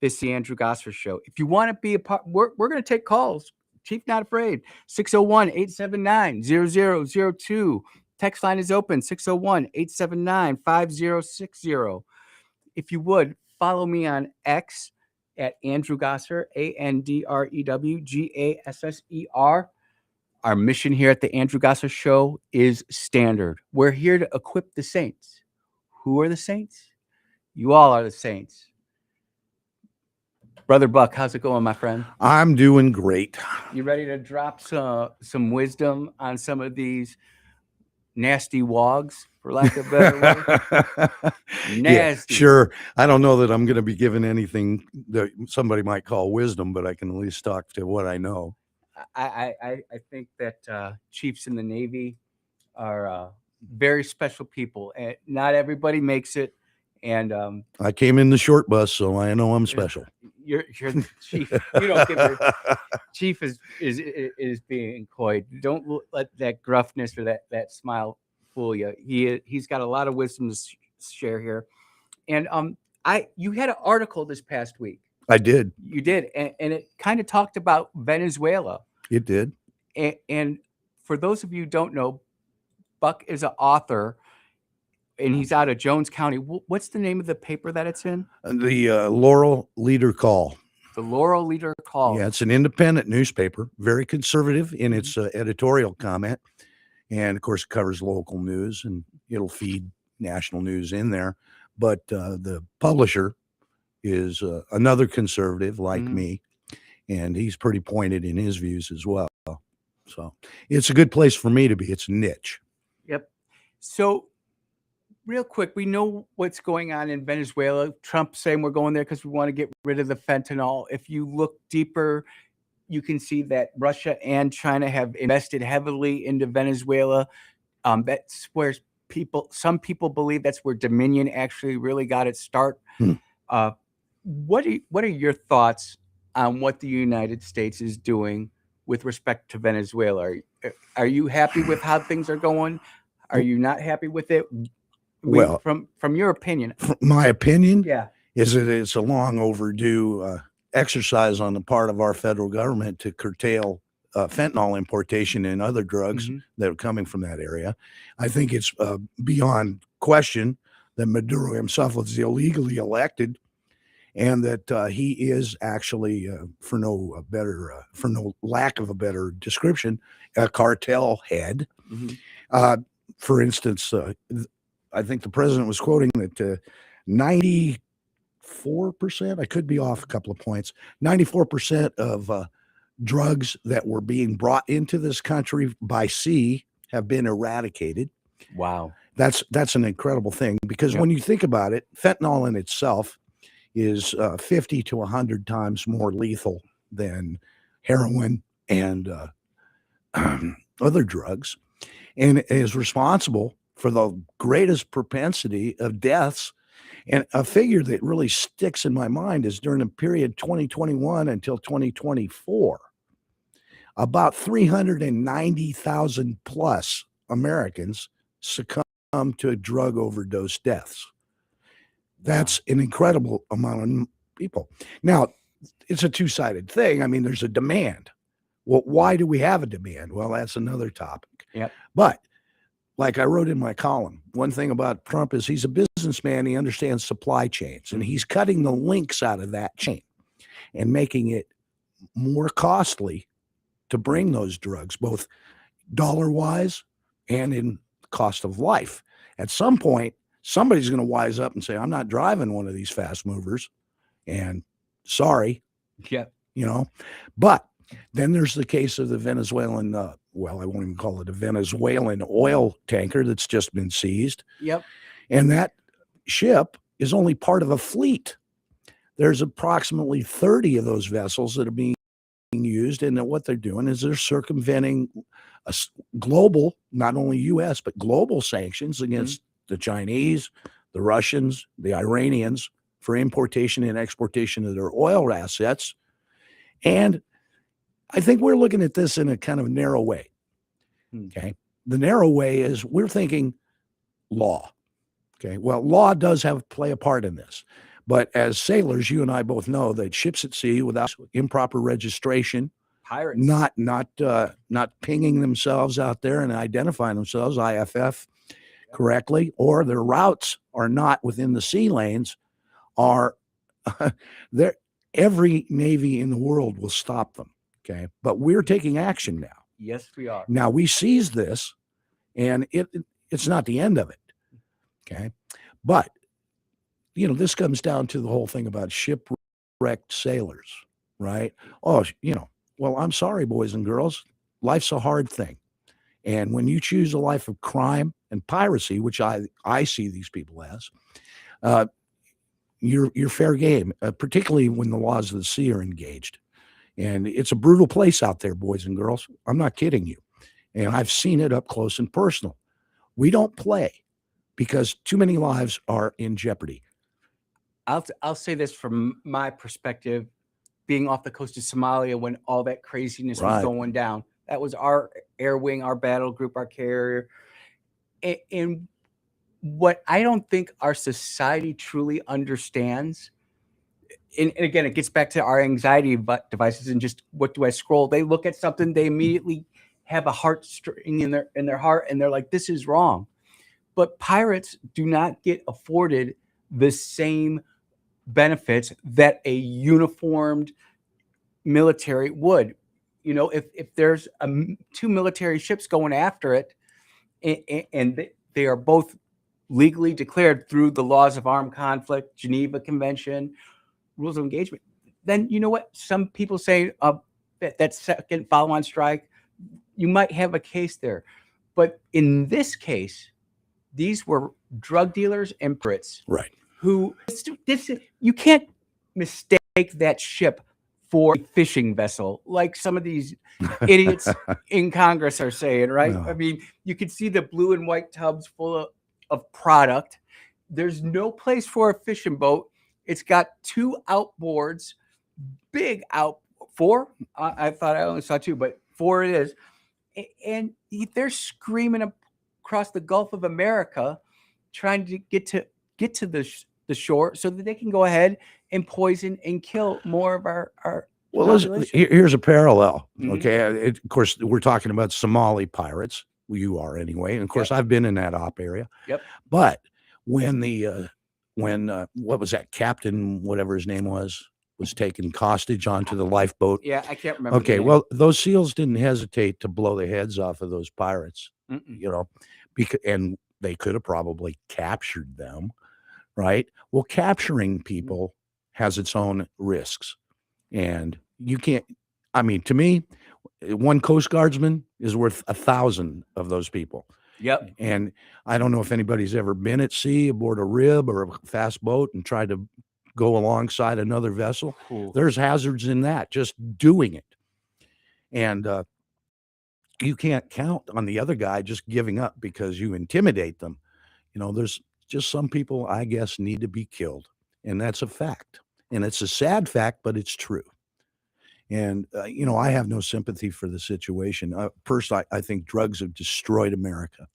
S1: This is the Andrew Gosser Show. If you want to be a part, we're going to take calls. Chief, not afraid. 601-879-0002. Text line is open, 601-879-5060. If you would, follow me on X at Andrew Gosser, ANDREWGASSER. Our mission here at the Andrew Gosser Show is standard. We're here to equip the saints. Who are the saints? You all are the saints. Brother Buck, how's it going, my friend?
S3: I'm doing great.
S1: You ready to drop some wisdom on some of these nasty wogs, for lack of a better word?
S3: Yeah,
S1: Nasty.
S3: sure. I don't know that I'm going to be given anything that somebody might call wisdom, but I can at least talk to what I know.
S1: I think that chiefs in the Navy are very special people, and not everybody makes it. And
S3: I came in the short bus, so I know I'm special.
S1: You're the chief. You don't give your chief is being coy. Don't let that gruffness or that smile fool you. He's got a lot of wisdom to share here. And you had an article this past week.
S3: I did.
S1: You did, and it kind of talked about Venezuela.
S3: It did.
S1: And for those of you who don't know, Buck is an author, and he's out of Jones County. What's the name of the paper that it's in?
S3: The Laurel Leader Call.
S1: The Laurel Leader Call.
S3: Yeah, it's an independent newspaper, very conservative in its editorial comment. And of course, it covers local news, and it'll feed national news in there. But the publisher is another conservative like me, and he's pretty pointed in his views as well. So it's a good place for me to be. It's a niche.
S1: Yep. So real quick, we know what's going on in Venezuela. Trump saying we're going there because we want to get rid of the fentanyl. If you look deeper, you can see that Russia and China have invested heavily into Venezuela. That's where some people believe that's where Dominion actually really got its start. What are your thoughts on what the United States is doing with respect to Venezuela? Are you happy with how things are going? Are you not happy with it?
S3: Well,
S1: from your opinion,
S3: my opinion,
S1: yeah,
S3: is that it's a long overdue exercise on the part of our federal government to curtail fentanyl importation and other drugs that are coming from that area. I think it's beyond question that Maduro himself was illegally elected, and that he is actually, for no lack of a better description, a cartel head. For instance, I think the president was quoting that 94%, I could be off a couple of points, 94% of drugs that were being brought into this country by sea have been eradicated.
S1: Wow.
S3: That's an incredible thing, because when you think about it, fentanyl in itself is 50 to 100 times more lethal than heroin and other drugs, and is responsible for the greatest propensity of deaths. And a figure that really sticks in my mind is during the period 2021 until 2024, about 390,000 plus Americans succumb to drug overdose deaths. That's an incredible amount of people. Now, it's a two-sided thing. I mean, there's a demand. Well, why do we have a demand? Well, that's another topic.
S1: Yep.
S3: But like I wrote in my column, one thing about Trump is he's a businessman. He understands supply chains, and he's cutting the links out of that chain and making it more costly to bring those drugs, both dollar-wise and in cost of life. At some point, somebody's going to wise up and say, I'm not driving one of these fast movers, and sorry.
S1: Yeah.
S3: But then there's the case of the Venezuelan, well, I won't even call it a Venezuelan oil tanker that's just been seized.
S1: Yep.
S3: And that ship is only part of a fleet. There's approximately 30 of those vessels that are being used, and then what they're doing is they're circumventing global, not only U.S. but global sanctions against the Chinese, the Russians, the Iranians for importation and exportation of their oil assets. And I think we're looking at this in a kind of narrow way. Okay. The narrow way is we're thinking law. Okay. Well, law does play a part in this. But as sailors, you and I both know that ships at sea without improper registration,
S1: Pirates.
S3: not pinging themselves out there and identifying themselves, IFF, correctly, or their routes are not within the sea lanes, are there. Every Navy in the world will stop them. Okay. But we're taking action now.
S1: Yes, we are.
S3: Now we seize this, and it's not the end of it. Okay. But, this comes down to the whole thing about shipwrecked sailors, right? Oh, well, I'm sorry, boys and girls. Life's a hard thing. And when you choose a life of crime and piracy, which I see these people as, you're fair game, particularly when the laws of the sea are engaged. And it's a brutal place out there, boys and girls. I'm not kidding you. And I've seen it up close and personal. We don't play because too many lives are in jeopardy.
S1: I'll say this from my perspective, being off the coast of Somalia when all that craziness was going down. That was our air wing, our battle group, our carrier. And what I don't think our society truly understands, and again, it gets back to our anxiety devices and just what do I scroll? They look at something, they immediately have a heartstring in their heart, and they're like, this is wrong. But pirates do not get afforded the same benefits that a uniformed military would. If there's two military ships going after it, and they are both legally declared through the laws of armed conflict, Geneva Convention, rules of engagement, then you know what? Some people say that second follow-on strike, you might have a case there. But in this case, these were drug dealers and pirates.
S3: Right.
S1: Who you can't mistake that ship for a fishing vessel like some of these idiots in Congress are saying, right?
S3: No.
S1: I mean, you can see the blue and white tubs full of product. There's no place for a fishing boat. It's got two outboards, big four. I thought I only saw two, but four it is. And they're screaming across the Gulf of America, trying to get to the shore so that they can go ahead and poison and kill more of our
S3: well, here's a parallel.
S1: Mhm.
S3: Okay. Of course, we're talking about Somali pirates. Well, you are anyway. And of course, I've been in that op area.
S1: Yep.
S3: But when what was that captain, whatever his name was taken hostage onto the lifeboat.
S1: Yeah, I can't remember.
S3: Okay. Well, those SEALs didn't hesitate to blow the heads off of those pirates, and they could have probably captured them. Right. Well, capturing people has its own risks, and you can't. I mean, to me, one Coast Guardsman is worth 1,000 of those people.
S1: Yep.
S3: And I don't know if anybody's ever been at sea aboard a rib or a fast boat and tried to go alongside another vessel.
S1: Cool.
S3: There's hazards in that, just doing it. And you can't count on the other guy just giving up because you intimidate them. There's just some people, I guess, need to be killed. And that's a fact. And it's a sad fact, but it's true. And, I have no sympathy for the situation. First, I think drugs have destroyed America.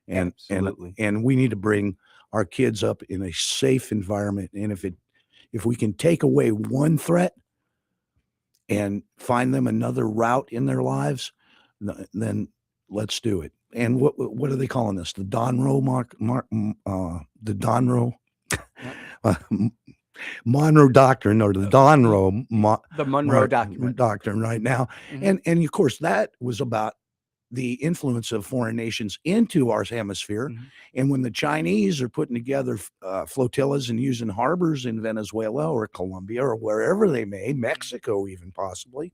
S1: Absolutely.
S3: And we need to bring our kids up in a safe environment. And if we can take away one threat and find them another route in their lives, then let's do it. And what are they calling this? The Donroe the Donroe Monroe Doctrine, or the Donroe
S1: the Monroe document.
S3: Doctrine right now.
S1: Mhm.
S3: And of course that was about the influence of foreign nations into our hemisphere.
S1: Mhm.
S3: And when the Chinese are putting together flotillas and using harbors in Venezuela or Colombia or wherever they may, Mexico even possibly,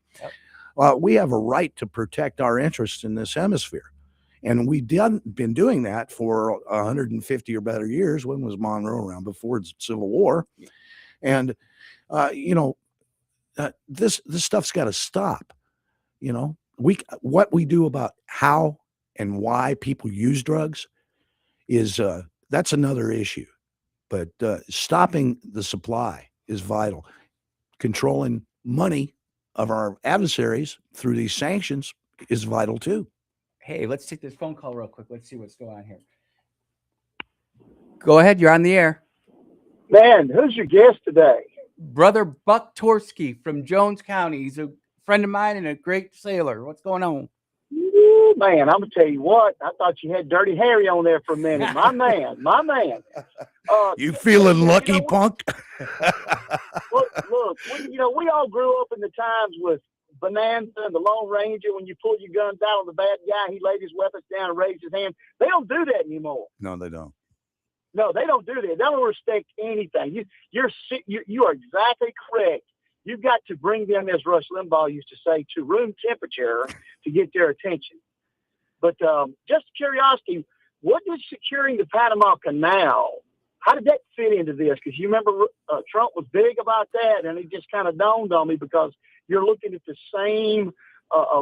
S3: we have a right to protect our interests in this hemisphere. And we've been doing that for 150 or better years. When was Monroe around? Before the Civil War. And, this stuff's got to stop. You know, what we do about how and why people use drugs is that's another issue. But stopping the supply is vital. Controlling money of our adversaries through these sanctions is vital too.
S1: Hey, let's take this phone call real quick. Let's see what's going on here. Go ahead. You're on the air.
S4: Man, who's your guest today?
S1: Brother Buck Torsky from Jones County. He's a friend of mine and a great sailor. What's going on?
S4: Ooh, man, I'm gonna tell you what. I thought you had Dirty Harry on there for a minute. My man, my man.
S3: You feeling lucky,
S4: you know,
S3: punk?
S4: look, we all grew up in the times with Bonanza and the Lone Ranger. When you pulled your guns out on the bad guy, he laid his weapons down and raised his hand. They don't do that anymore.
S3: No, they don't.
S4: No, they don't do that. They don't respect anything. You are exactly correct. You've got to bring them, as Rush Limbaugh used to say, to room temperature to get their attention. But just curiosity, what did securing the Panama Canal, how did that fit into this? Because you remember Trump was big about that, and it just kind of dawned on me because you're looking at the same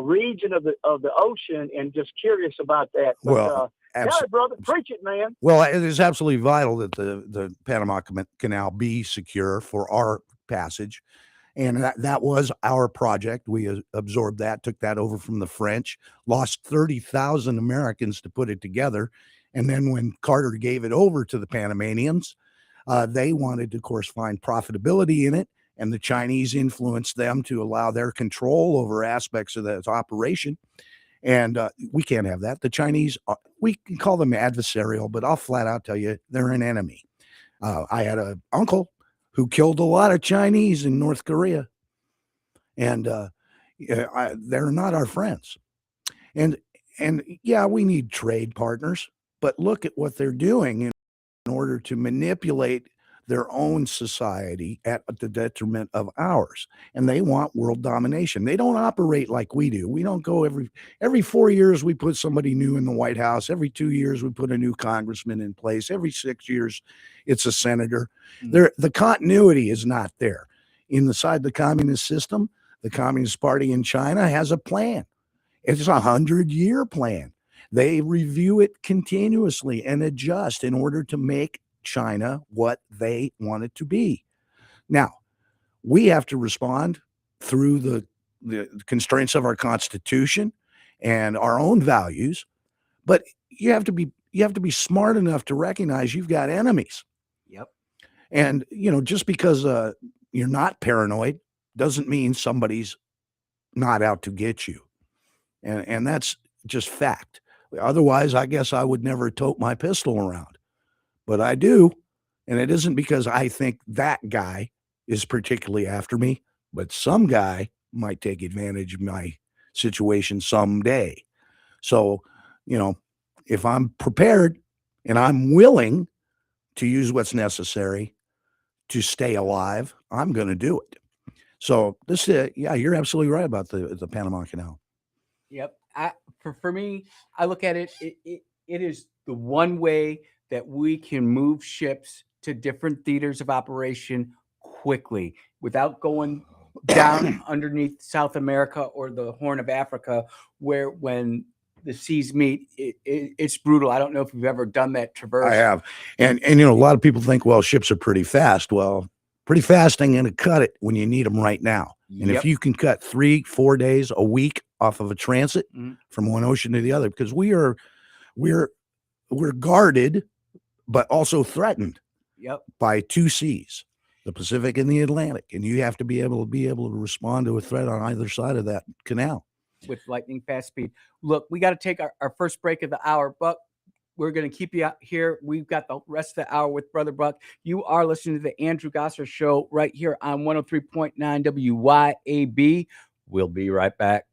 S4: region of the ocean, and just curious about that. But,
S3: Well,
S4: yeah, brother, preach it, man.
S3: Well, it is absolutely vital that the Panama Canal be secure for our passage. And that was our project. We absorbed that, took that over from the French, lost 30,000 Americans to put it together. And then when Carter gave it over to the Panamanians, they wanted to, of course, find profitability in it. And the Chinese influenced them to allow their control over aspects of that operation. And we can't have that. The Chinese, we can call them adversarial, but I'll flat out tell you, they're an enemy. I had an uncle who killed a lot of Chinese in North Korea. And they're not our friends. And yeah, we need trade partners, but look at what they're doing in order to manipulate their own society at the detriment of ours. And they want world domination. They don't operate like we do. We don't go every 4 years we put somebody new in the White House. Every 2 years we put a new congressman in place. Every 6 years it's a senator. The continuity is not there. Inside the communist system, the Communist Party in China has a plan. It's a 100-year plan. They review it continuously and adjust in order to make China what they want it to be. Now, we have to respond through the constraints of our Constitution and our own values, but you have to be smart enough to recognize you've got enemies.
S1: Yep.
S3: And just because you're not paranoid doesn't mean somebody's not out to get you. And that's just fact. Otherwise, I guess I would never tote my pistol around. But I do. And it isn't because I think that guy is particularly after me, but some guy might take advantage of my situation someday. So, if I'm prepared and I'm willing to use what's necessary to stay alive, I'm going to do it. So yeah, you're absolutely right about the Panama Canal.
S1: Yep. For me, I look at it, it is the one way that we can move ships to different theaters of operation quickly without going down underneath South America or the Horn of Africa, where when the seas meet, it's brutal. I don't know if you've ever done that traverse.
S3: I have. And a lot of people think, well, ships are pretty fast. Well, pretty fast ain't going to cut it when you need them right now. And if you can cut 3-4 days a week off of a transit from one ocean to the other, because we're guarded, but also threatened by two seas, the Pacific and the Atlantic. And you have to be able to respond to a threat on either side of that canal.
S1: With lightning fast speed. Look, we got to take our first break of the hour, but we're going to keep you out here. We've got the rest of the hour with Brother Buck. You are listening to the Andrew Gosser Show right here on 103.9 WYAB. We'll be right back.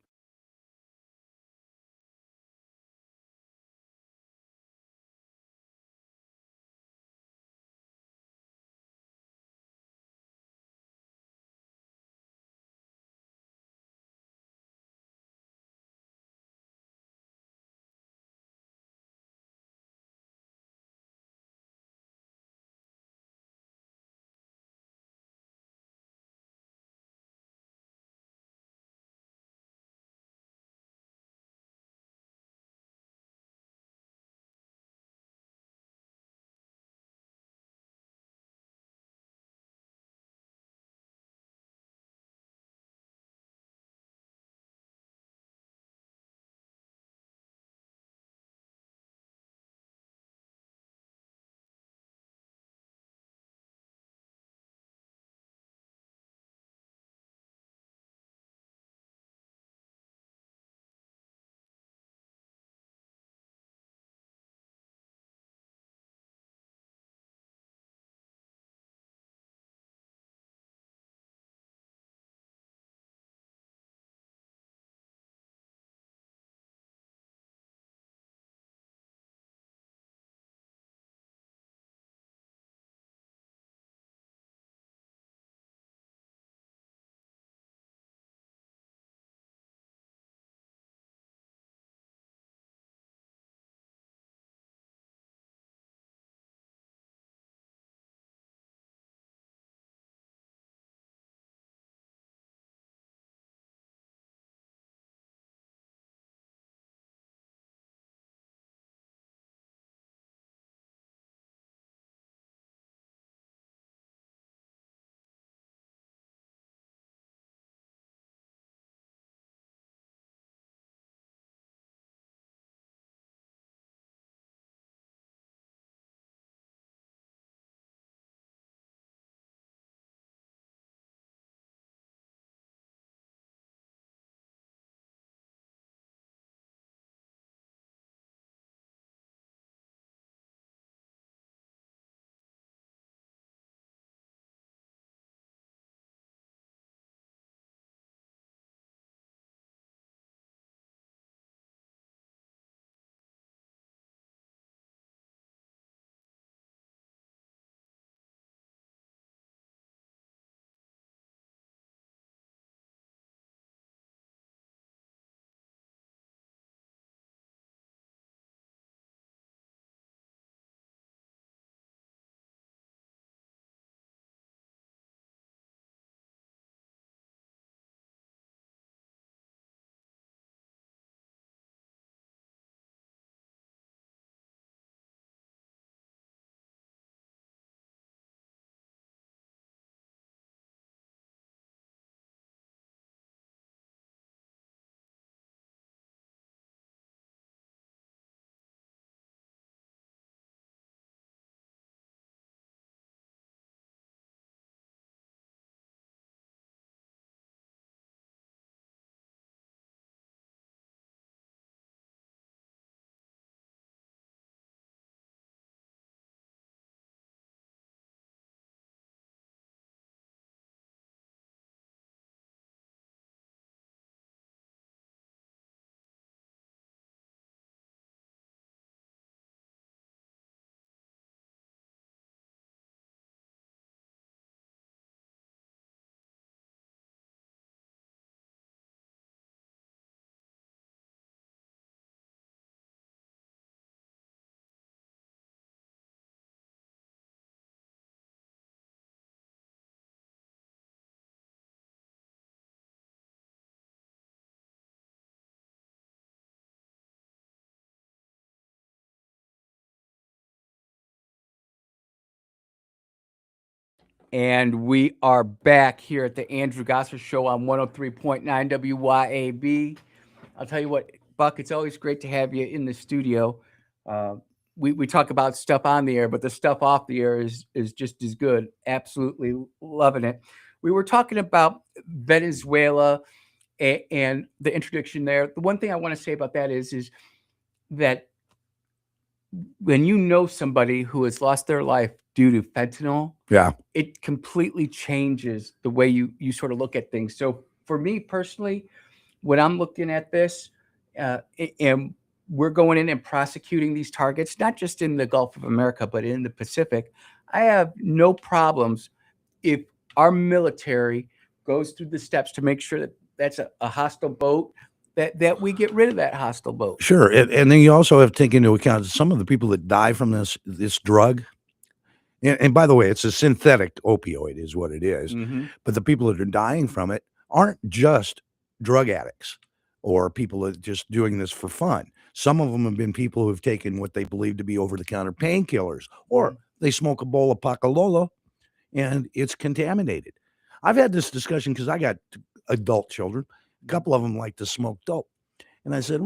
S1: And we are back here at the Andrew Gosser Show on 103.9 WYAB. I'll tell you what, Buck, it's always great to have you in the studio. We talk about stuff on the air, but the stuff off the air is just as good. Absolutely loving it. We were talking about Venezuela and the introduction there. The one thing I want to say about that is that when you know somebody who has lost their life due to fentanyl,
S3: Yeah.
S1: it completely changes the way you sort of look at things. So for me personally, when I'm looking at this, and we're going in and prosecuting these targets, not just in the Gulf of America, but in the Pacific, I have no problems if our military goes through the steps to make sure that that's a hostile boat, that we get rid of that hostile boat.
S3: Sure. And then you also have to take into account some of the people that die from this drug. And by the way, it's a synthetic opioid is what it is.
S1: Mhm.
S3: But the people that are dying from it aren't just drug addicts or people that are just doing this for fun. Some of them have been people who've taken what they believe to be over-the-counter painkillers, or they smoke a bowl of Pacalolo and it's contaminated. I've had this discussion because I got adult children. A couple of them like to smoke dope. And I said,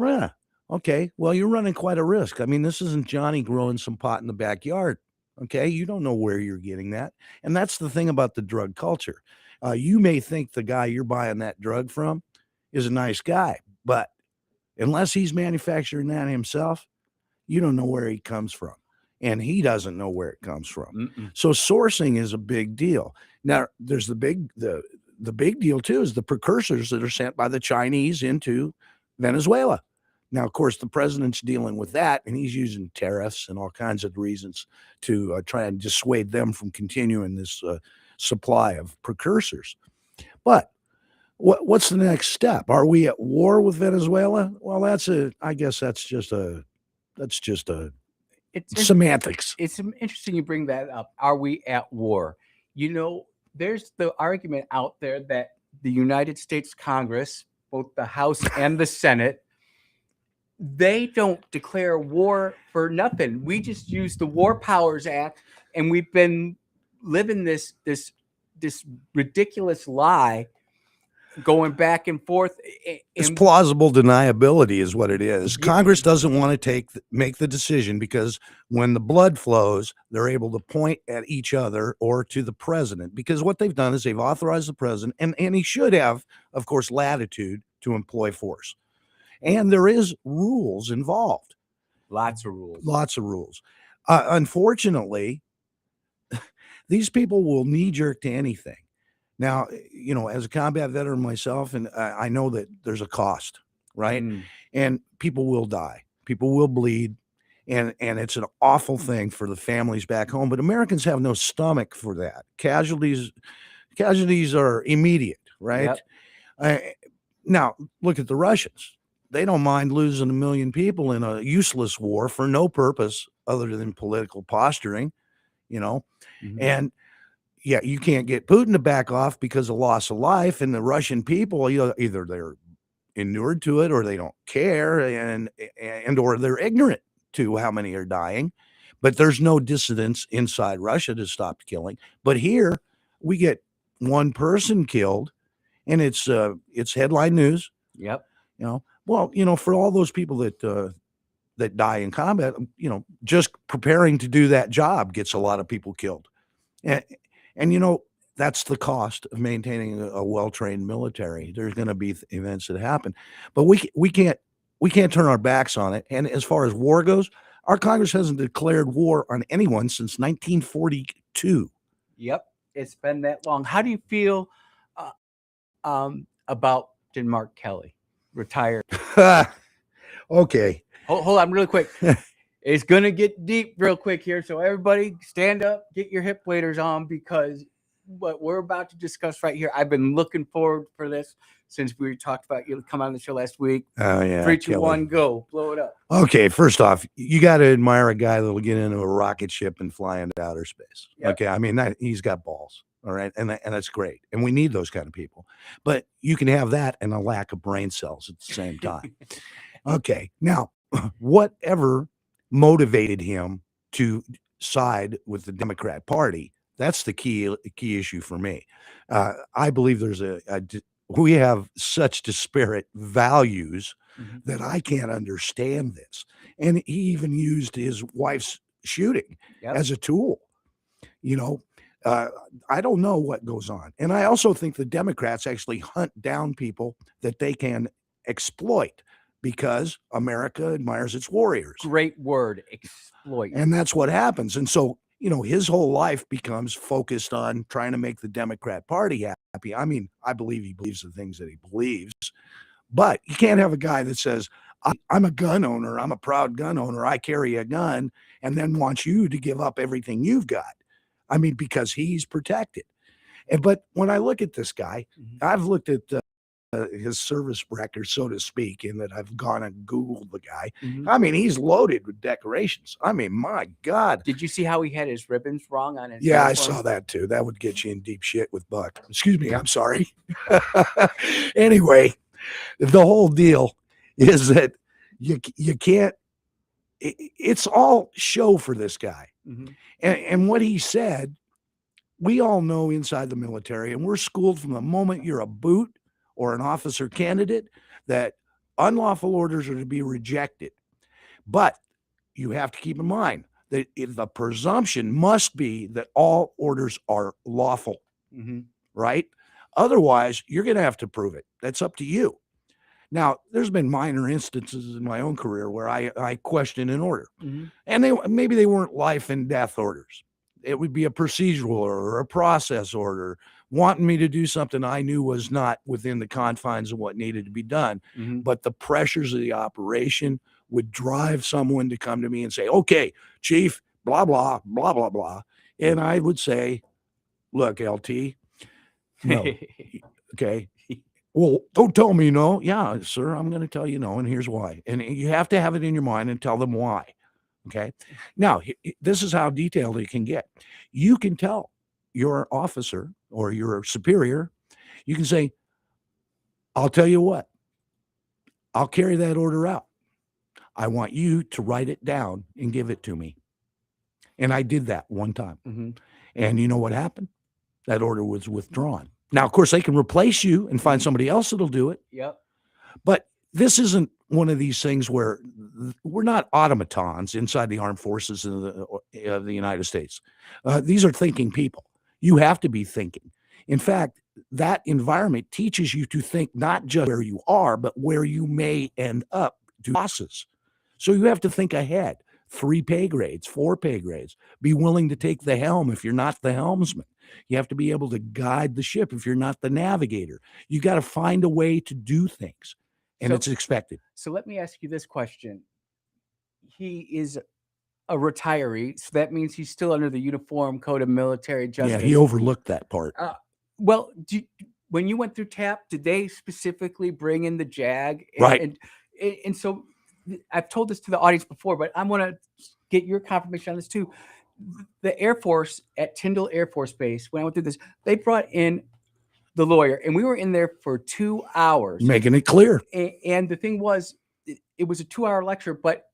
S3: okay, well, you're running quite a risk. I mean, this isn't Johnny growing some pot in the backyard. Okay, you don't know where you're getting that. And that's the thing about the drug culture. You may think the guy you're buying that drug from is a nice guy, but unless he's manufacturing that himself, you don't know where he comes from. And he doesn't know where it comes from.
S1: Mm-mm.
S3: So sourcing is a big deal. Now, there's the big deal too is the precursors that are sent by the Chinese into Venezuela. Now, of course, the president's dealing with that, and he's using tariffs and all kinds of reasons to try and dissuade them from continuing this supply of precursors. But what's the next step? Are we at war with Venezuela? Well, I guess that's just semantics.
S1: It's interesting you bring that up. Are we at war? You know, there's the argument out there that the United States Congress, both the House and the Senate, they don't declare war for nothing. We just use the War Powers Act, and we've been living this ridiculous lie going back and forth.
S3: It's plausible deniability is what it is.
S1: Yeah.
S3: Congress doesn't want to make the decision because when the blood flows, they're able to point at each other or to the president, because what they've done is they've authorized the president, and he should have, of course, latitude to employ force. And there is rules involved.
S1: Lots of rules.
S3: Unfortunately, these people will knee jerk to anything. Now, you know, as a combat veteran myself, and I know that there's a cost, right?
S1: Mm.
S3: And people will die, people will bleed, and it's an awful thing for the families back home. But Americans have no stomach for that. Casualties are immediate, right?
S1: Yep.
S3: Now, look at the Russians. They don't mind losing 1 million people in a useless war for no purpose other than political posturing, you know,
S1: Mhm.
S3: and yeah, you can't get Putin to back off because of loss of life, and the Russian people, either they're inured to it or they don't care, and or they're ignorant to how many are dying. But there's no dissidents inside Russia to stop killing. But here we get one person killed, and it's headline news.
S1: Yep.
S3: You know, well, you know, for all those people that die in combat, you know, just preparing to do that job gets a lot of people killed. And you know, that's the cost of maintaining a well-trained military. There's going to be events that happen, but we can't turn our backs on it. And as far as war goes, our Congress hasn't declared war on anyone since 1942.
S1: Yep. It's been that long. How do you feel about Mark Kelly, retired?
S3: Okay.
S1: Hold on really quick. It's going to get deep real quick here. So everybody stand up, get your hip waders on, because what we're about to discuss right here, I've been looking forward for this since we talked about you come on the show last week.
S3: Oh yeah.
S1: 3, 2,
S3: Kelly.
S1: 1, go. Blow it up.
S3: Okay, first off, you got to admire a guy that'll get into a rocket ship and fly into outer space.
S1: Yep.
S3: Okay, I mean he's got balls. All right, and that's great, and we need those kind of people. But you can have that and a lack of brain cells at the same time. Okay, now whatever motivated him to side with the Democrat Party, That's the key issue for me. I believe we have such disparate values
S1: Mhm.
S3: that I can't understand this. And he even used his wife's shooting
S1: Yep.
S3: as a tool. You know, uh, I don't know what goes on. And I also think the Democrats actually hunt down people that they can exploit because America admires its warriors.
S1: Great word, exploit.
S3: And that's what happens. And so, his whole life becomes focused on trying to make the Democrat Party happy. I mean, I believe he believes the things that he believes, but you can't have a guy that says, I'm a gun owner, I'm a proud gun owner, I carry a gun, and then wants you to give up everything you've got. I mean, because he's protected. But when I look at this guy,
S1: Mhm.
S3: I've looked at his service record, so to speak, in that I've gone and Googled the guy.
S1: Mhm.
S3: I mean, he's loaded with decorations. I mean, my God.
S1: Did you see how he had his ribbons wrong on his
S3: Yeah, I
S1: uniform?
S3: saw that too. That would get you in deep shit with Buck. Excuse me, I'm sorry. Anyway, the whole deal is that you can't. It's all show for this guy,
S1: Mhm.
S3: and what he said. We all know inside the military, and we're schooled from the moment you're a boot or an officer candidate that unlawful orders are to be rejected. But you have to keep in mind that the presumption must be that all orders are lawful,
S1: Mhm.
S3: right? Otherwise, you're going to have to prove it. That's up to you. Now, there's been minor instances in my own career where I questioned an order,
S1: Mhm.
S3: and maybe they weren't life and death orders. It would be a procedural order or a process order wanting me to do something I knew was not within the confines of what needed to be done.
S1: Mhm.
S3: But the pressures of the operation would drive someone to come to me and say, okay, chief, blah, blah, blah, blah, blah. And I would say, look, LT, no. Okay. Well, don't tell me no. Yeah, sir, I'm going to tell you no, and here's why. And you have to have it in your mind and tell them why. Okay. Now, this is how detailed it can get. You can tell your officer or your superior, you can say, I'll tell you what, I'll carry that order out. I want you to write it down and give it to me. And I did that one time.
S1: Mhm.
S3: And you know what happened? That order was withdrawn. Now, of course, they can replace you and find somebody else that'll do it.
S1: Yep.
S3: But this isn't one of these things where we're not automatons inside the armed forces of the United States. These are thinking people. You have to be thinking. In fact, that environment teaches you to think not just where you are, but where you may end up to bosses. So you have to think ahead. 3 pay grades, 4 pay grades. Be willing to take the helm if you're not the helmsman. You have to be able to guide the ship if you're not the navigator. You got to find a way to do things, and
S1: So-
S3: it's expected.
S1: So let me ask you this question. He is a retiree, so that means he's still under the Uniform Code of Military Justice.
S3: Yeah, he overlooked that part.
S1: Well, when you went through TAP, did they specifically bring in the JAG?
S3: Right.
S1: And so I've told this to the audience before, but I want to get your confirmation on this too. The Air Force at Tyndall Air Force Base, when I went through this, they brought in the lawyer, and we were in there for 2 hours.
S3: Making it clear.
S1: And the thing was, it was a 2-hour lecture, but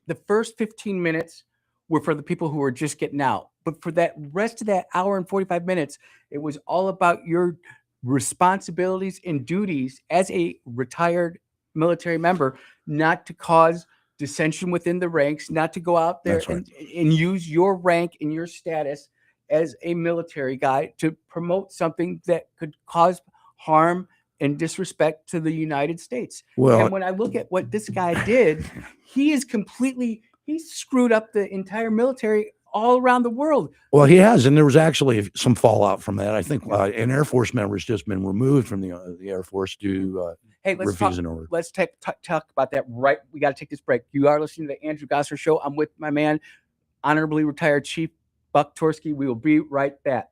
S1: the first 15 minutes were for the people who were just getting out. But for that rest of that hour and 45 minutes, it was all about your responsibilities and duties as a retired military member, not to cause dissension within the ranks, not to go out there
S3: That's right.
S1: and use your rank and your status as a military guy to promote something that could cause harm and disrespect to the United States.
S3: Well,
S1: And when I look at what this guy did, he screwed up the entire military all around the world.
S3: well, he has, and there was actually some fallout from that. I think an Air Force member has just been removed from the Air Force due
S1: Hey, let's
S3: refuse
S1: talk.
S3: an order.
S1: Let's talk about that. Right, we got to take this break. You are listening to the Andrew Gosser Show. I'm with my man, honorably retired Chief Buck Torski. We will be right back.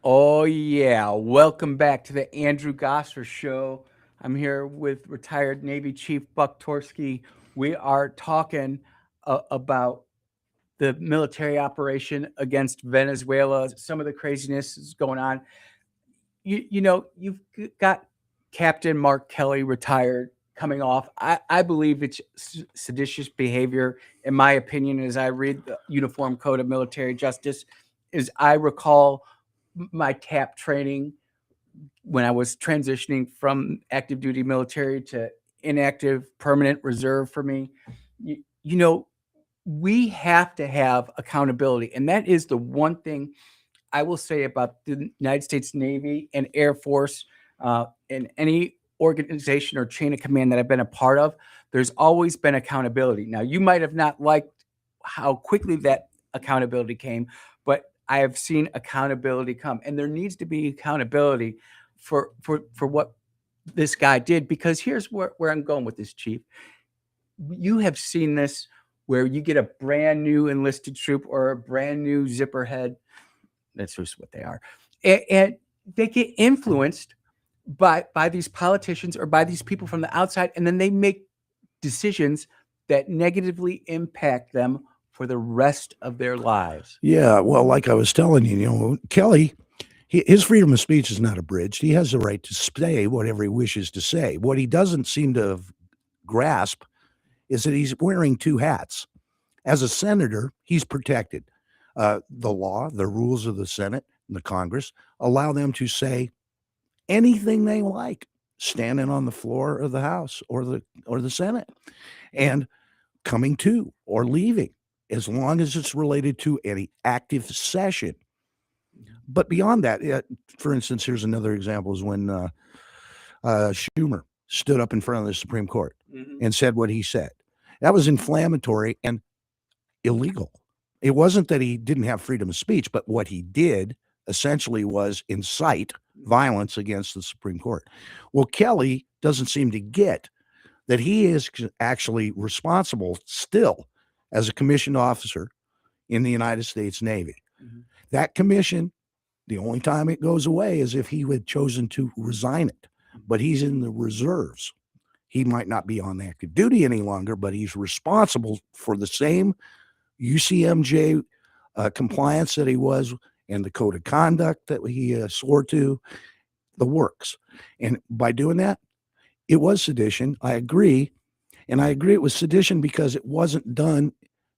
S1: Oh, yeah. Welcome back to the Andrew Gosser Show. I'm here with retired Navy Chief Buck Torski. We are talking about the military operation against Venezuela, some of the craziness is going on. You've got Captain Mark Kelly retired coming off. I believe it's seditious behavior, in my opinion, as I read the Uniform Code of Military Justice. As I recall my TAP training when I was transitioning from active duty military to inactive permanent reserve for me, you know, we have to have accountability. And that is the one thing I will say about the United States Navy and Air Force, in any organization or chain of command that I've been a part of. There's always been accountability. Now, you might have not liked how quickly that accountability came, but I have seen accountability come, and there needs to be accountability for what this guy did. Because here's where I'm going with this, Chief. You have seen this where you get a brand new enlisted troop or a brand new zipper head. That's just what they are. And they get influenced by these politicians or by these people from the outside, and then they make decisions that negatively impact them for the rest of their lives.
S3: Yeah, well, like I was telling you, Kelly, his freedom of speech is not abridged. He has the right to say whatever he wishes to say. What he doesn't seem to have grasped is that he's wearing two hats. As a senator, he's protected. The law, the rules of the Senate and the Congress allow them to say anything they like, standing on the floor of the House or the Senate, and coming to or leaving, as long as it's related to any active session. But beyond that, for instance, here's another example: is when Schumer stood up in front of the Supreme Court and said what he said. That was inflammatory and illegal. It wasn't that he didn't have freedom of speech, but what he did essentially was incite violence against the Supreme Court. Well, Kelly doesn't seem to get that he is actually responsible still as a commissioned officer in the United States Navy. That commission, the only time it goes away is if he had chosen to resign it, but he's in the reserves. He might not be on active duty any longer, but he's responsible for the same UCMJ compliance that he was, and the code of conduct that he swore to, the works. And by doing that, it was sedition. I agree. And I agree it was sedition because it wasn't done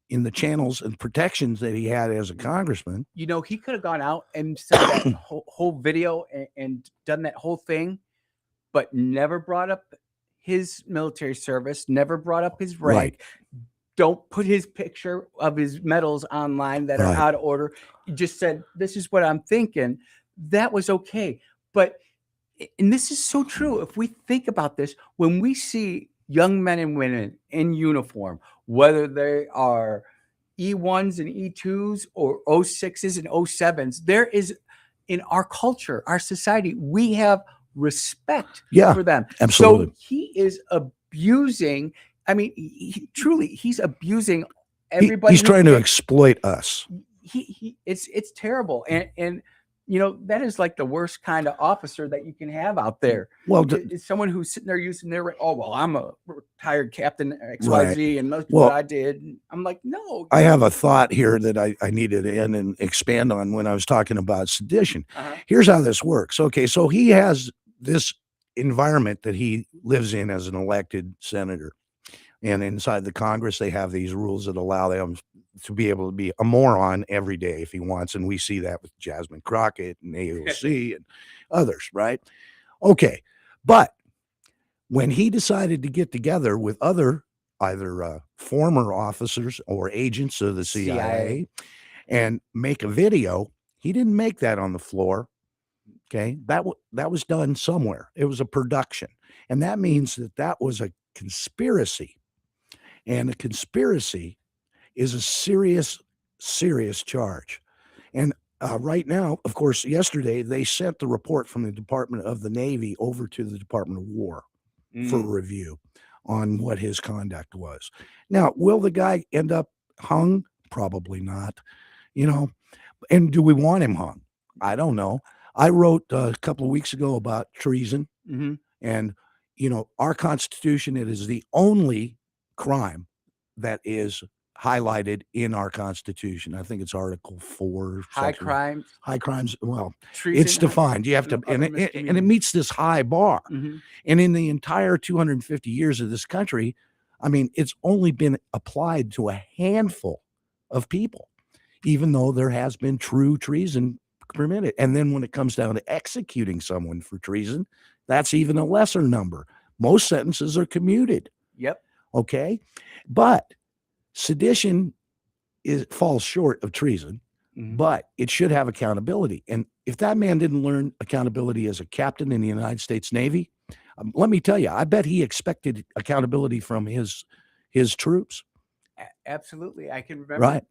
S3: in the channels and protections that he had as a congressman.
S1: He could have gone out and said that whole video and done that whole thing, but never brought up his military service, never brought up his rank.
S3: Right.
S1: Don't put his picture of his medals online that are out of order. He just said, this is what I'm thinking. That was okay. But, and this is so true, if we think about this, when we see young men and women in uniform, whether they are E1s and E2s or 06s and 07s, there is, in our culture, our society, we have respect for them.
S3: Absolutely.
S1: So he is abusing. I mean, he's abusing everybody.
S3: He's trying to exploit us.
S1: It's terrible. And that is like the worst kind of officer that you can have out there.
S3: Well,
S1: it's someone who's sitting there using their, I'm a retired captain XYZ, and that's
S3: well,
S1: what I did. And I'm like, no.
S3: I have a thought here that I needed to end and expand on when I was talking about sedition. Here's how this works. Okay, so he has this environment that he lives in as an elected senator. And inside the Congress, they have these rules that allow them to be able to be a moron every day if he wants. And we see that with Jasmine Crockett and AOC and others, right? Okay. But when he decided to get together with other either former officers or agents of the CIA and make a video, he didn't make that on the floor. Okay. That was done somewhere. It was a production. And that means that was a conspiracy. And a conspiracy is a serious, serious charge. And right now, of course, yesterday, they sent the report from the Department of the Navy over to the Department of War for review on what his conduct was. Now, will the guy end up hung? Probably not. And do we want him hung? I don't know. I wrote a couple of weeks ago about treason,
S1: Mm-hmm.
S3: and our Constitution, it is the only crime that is highlighted in our Constitution. I think it's Article 4.
S1: High
S3: section-
S1: crimes,
S3: High crimes. Well,
S1: treason.
S3: it's defined. You have to,
S1: other
S3: and it
S1: misdemeanors.
S3: meets this high bar.
S1: Mm-hmm.
S3: And in the entire 250 years of this country, I mean, it's only been applied to a handful of people, even though there has been true treason permitted. And then when it comes down to executing someone for treason, that's even a lesser number. Most sentences are commuted.
S1: Yep.
S3: Okay. But sedition falls short of treason,
S1: Mhm.
S3: but it should have accountability. And if that man didn't learn accountability as a captain in the United States Navy, let me tell you, I bet he expected accountability from his troops.
S1: Absolutely. I can remember,
S3: Right.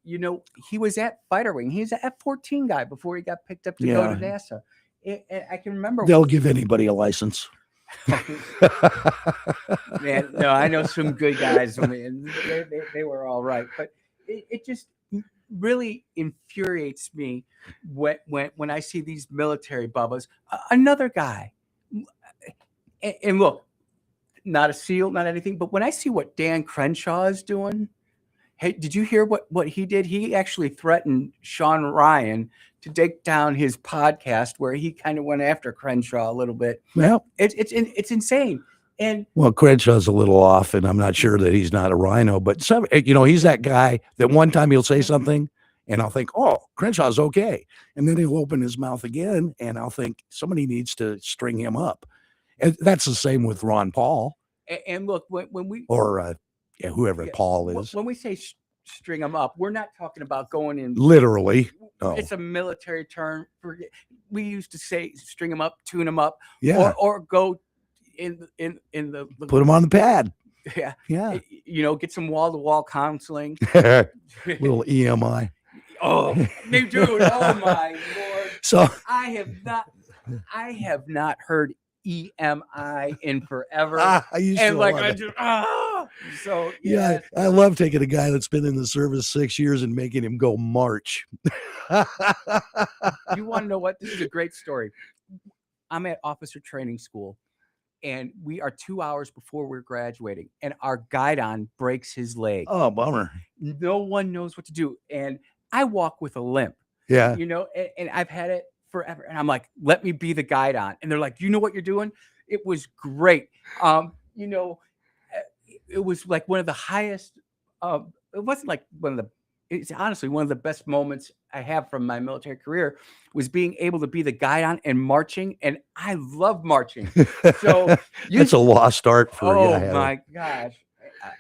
S1: He was at Fighter Wing. He was an F-14 guy before he got picked up to go to
S3: Yeah.
S1: NASA. I can remember.
S3: They'll give anybody a license.
S1: Man, no, I know some good guys. I mean, they were all right, but it just really infuriates me when I see these military bubbas. Another guy, and look, not a SEAL, not anything, but when I see what Dan Crenshaw is doing, hey, did you hear what he did? He actually threatened Sean Ryan to take down his podcast where he kind of went after Crenshaw a little bit.
S3: Well,
S1: It's insane. And
S3: well, Crenshaw's a little off, and I'm not sure that he's not a rhino, but he's that guy that one time he'll say something and I'll think, oh, Crenshaw's okay. And then he'll open his mouth again and I'll think somebody needs to string him up. And that's the same with Ron Paul
S1: and look, when we
S3: or whoever Paul is.
S1: when we say string them up, we're not talking about going in.
S3: Literally. Oh.
S1: It's a military term. We used to say string them up, tune them up,
S3: Yeah.
S1: or go in the
S3: Put him on the pad.
S1: yeah,
S3: Yeah.
S1: Get some wall-to-wall counseling.
S3: Little EMI.
S1: Oh, dude! Oh my lord!
S3: So
S1: I have not heard EMI in forever.
S3: I used
S1: and
S3: to
S1: like
S3: love
S1: I
S3: it.
S1: just so
S3: Yeah, I love taking a guy that's been in the service 6 years and making him go march.
S1: You want to know what? This is a great story. I'm at officer training school, and we are 2 hours before we're graduating, and our guidon breaks his leg.
S3: Oh, bummer.
S1: No one knows what to do, and I walk with a limp.
S3: Yeah.
S1: And I've had it forever, and I'm like, let me be the guidon, and they're like, you know what you're doing? It was great. It was like one of the highest. It wasn't like it's honestly one of the best moments I have from my military career was being able to be the guidon and marching, and I love marching. So
S3: it's a lost art for
S1: oh
S3: you.
S1: my gosh,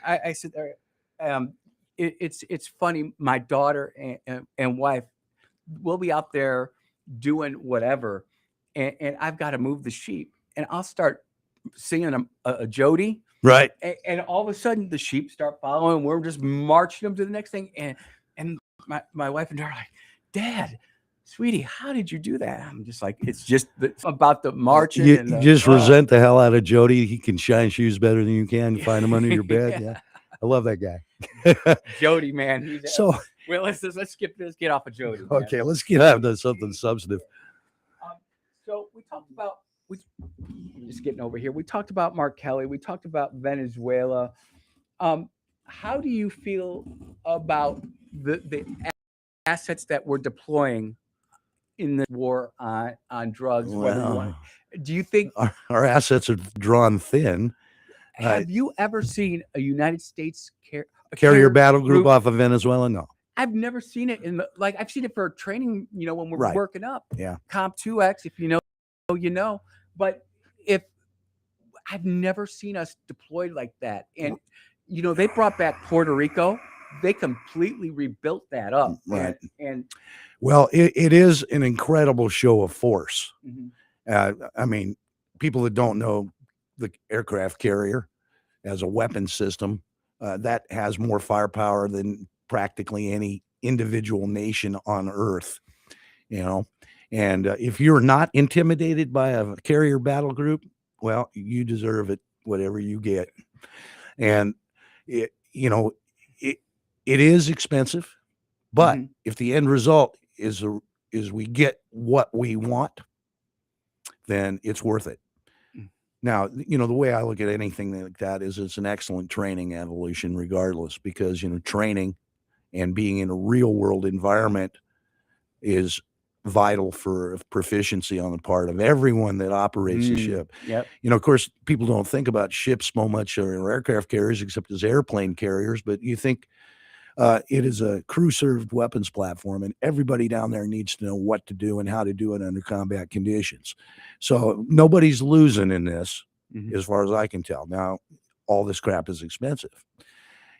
S1: I sit there. It's funny. My daughter and wife will be out there doing whatever, and I've got to move the sheep, and I'll start singing a Jody.
S3: Right.
S1: And all of a sudden, the sheep start following. We're just marching them to the next thing. And my wife and daughter are like, Dad, sweetie, how did you do that? I'm just like, it's just about the marching.
S3: You,
S1: and
S3: you
S1: the,
S3: just resent the hell out of Jody. He can shine shoes better than you can. You find him under your bed.
S1: Yeah.
S3: Yeah. I love that guy.
S1: Jody, man.
S3: So,
S1: well, let's skip this. Get off of Jody. Man.
S3: okay, let's get out to something substantive.
S1: So we talked about just getting over here. We talked about Mark Kelly. We talked about Venezuela. How do you feel about the assets that we're deploying in the war on drugs?
S3: Well,
S1: do you think
S3: our assets are drawn thin?
S1: have you ever seen a United States
S3: Carrier battle group off of Venezuela? No.
S1: I've never seen it I've seen it for training, when we're
S3: Right.
S1: working up.
S3: Yeah.
S1: Comp 2X, if you know. But if I've never seen us deployed like that. And they brought back Puerto Rico. They completely rebuilt that up.
S3: Right.
S1: And
S3: Well, it is an incredible show of force.
S1: Mhm.
S3: I mean, people that don't know the aircraft carrier as a weapon system, that has more firepower than practically any individual nation on earth, and if you're not intimidated by a carrier battle group, well, you deserve it, whatever you get. And it is expensive, but
S1: Mhm.
S3: if the end result is we get what we want, then it's worth it.
S1: Mm.
S3: Now, the way I look at anything like that is it's an excellent training evolution regardless, because, training and being in a real world environment is vital for proficiency on the part of everyone that operates the ship.
S1: Yep.
S3: Of course, people don't think about ships so much or aircraft carriers except as airplane carriers, but you think it is a crew-served weapons platform, and everybody down there needs to know what to do and how to do it under combat conditions. So nobody's losing in this,
S1: Mhm.
S3: as far as I can tell. Now, all this crap is expensive,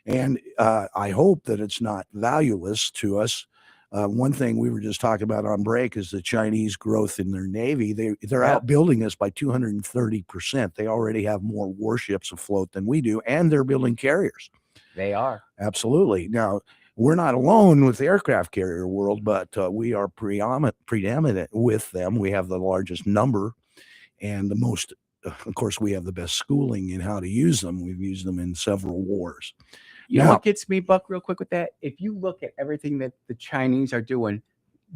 S3: and I hope that it's not valueless to us. One thing we were just talking about on break is the Chinese growth in their navy. They're
S1: Yep.
S3: outbuilding us by 230%. They already have more warships afloat than we do, and they're building carriers.
S1: They are.
S3: Absolutely. Now, we're not alone with the aircraft carrier world, but we are preeminent with them. We have the largest number and the most, of course, we have the best schooling in how to use them. We've used them in several wars.
S1: You know
S3: Now-
S1: what gets me, Buck, real quick with that? If you look at everything that the Chinese are doing,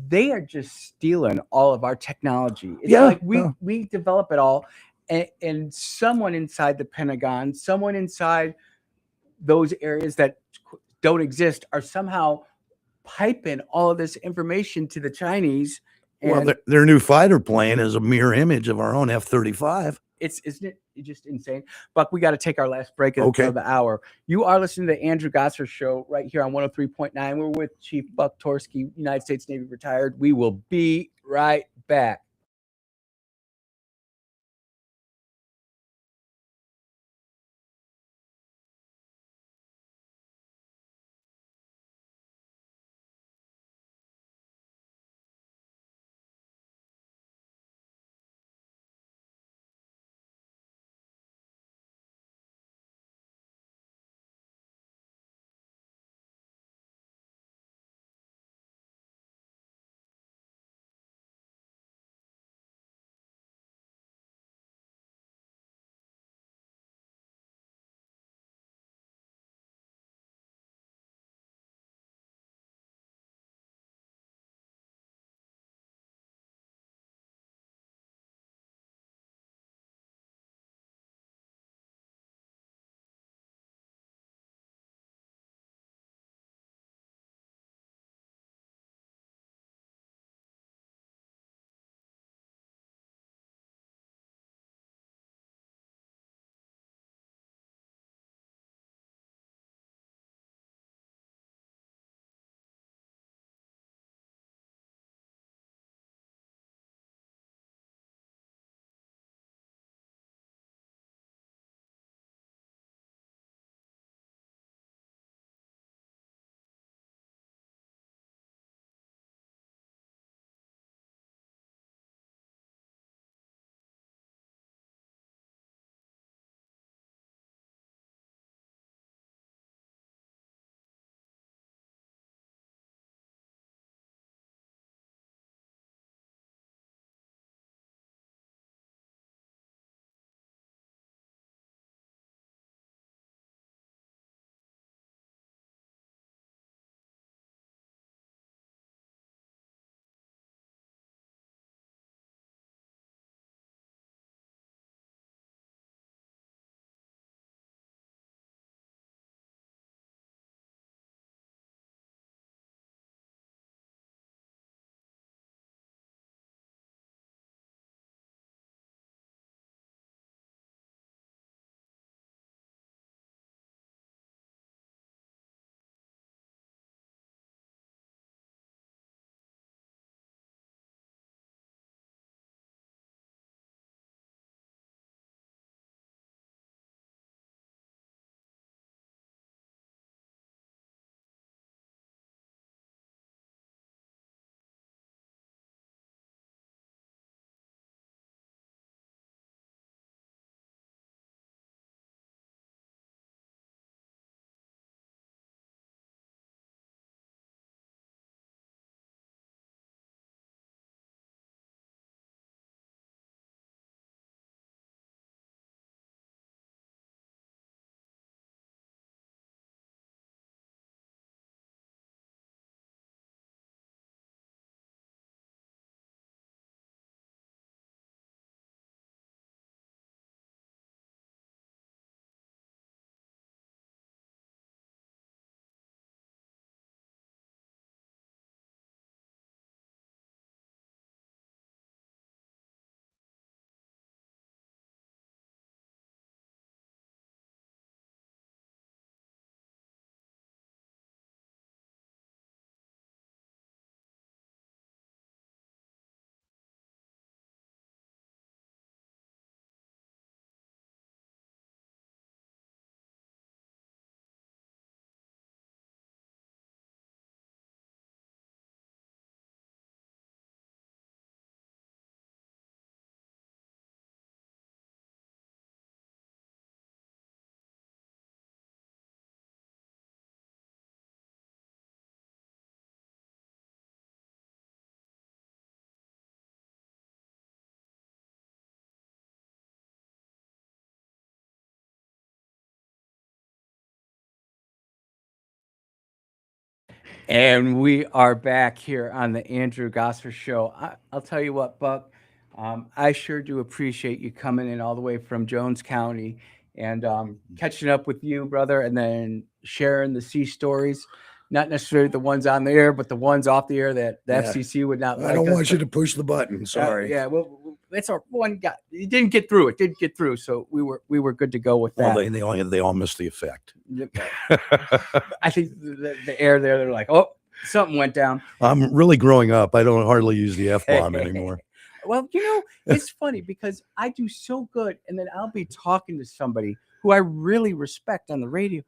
S1: they are just stealing all of our technology. It's
S3: Yeah,
S1: like
S3: yeah.
S1: we develop it all, and someone inside the Pentagon, someone inside those areas that don't exist are somehow piping all of this information to the Chinese. And
S3: Well, their new fighter plane is a mirror image of our own F-35.
S1: isn't it just insane? Buck, we got to take our last break
S3: Okay.
S1: of the hour. You are listening to the Andrew Gosser Show right here on 103.9. We're with Chief Buck Torski, United States Navy retired. We will be right back. And we are back here on the Andrew Gosser Show. I'll tell you what, Buck, I sure do appreciate you coming in all the way from Jones County and catching up with you, brother, and then sharing the sea stories. Not necessarily the ones on the air, but the ones off the air that the
S3: Yeah.
S1: FCC would not like.
S3: I don't
S1: us,
S3: want you
S1: but-
S3: to push the button. Sorry.
S1: yeah, well, that's our one guy. It didn't get through. It didn't get through, so we were good to go with
S3: Well,
S1: that.
S3: they all missed the effect.
S1: I think the air there, they're like, oh, something went down.
S3: I'm really growing up. I don't hardly use the F-bomb anymore.
S1: Well, it's funny because I do so good, and then I'll be talking to somebody who I really respect on the radio.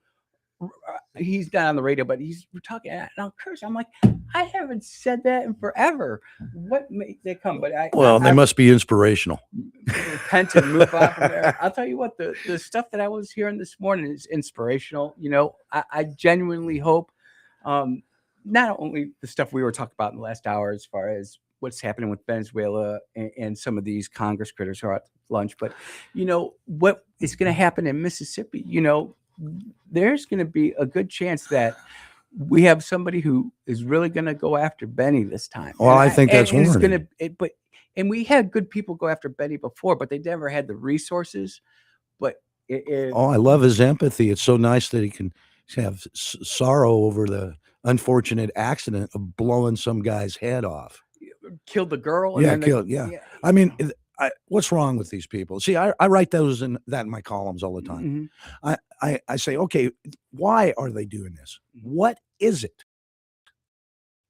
S1: He's not on the radio, but we're talking, and I'll curse. I'm like, I haven't said that in forever. What made that come? But
S3: They must be inspirational.
S1: repent and move on from there. I'll tell you what, the stuff that I was hearing this morning is inspirational. I genuinely hope not only the stuff we were talking about in the last hour as far as what's happening with Venezuela and some of these Congress critters who are at lunch, but what is going to happen in Mississippi. There's going to be a good chance that we have somebody who is really going to go after Benny this time.
S3: Well, I think that's
S1: and it's
S3: warranted.
S1: and we had good people go after Benny before, but they never had the resources. But
S3: I love his empathy. It's so nice that he can have sorrow over the unfortunate accident of blowing some guy's head off.
S1: killed the girl. And
S3: Yeah,
S1: then
S3: killed. Yeah. I mean, what's wrong with these people? See, I write those in my columns all the time.
S1: Mhm.
S3: I say, okay, why are they doing this? What is it?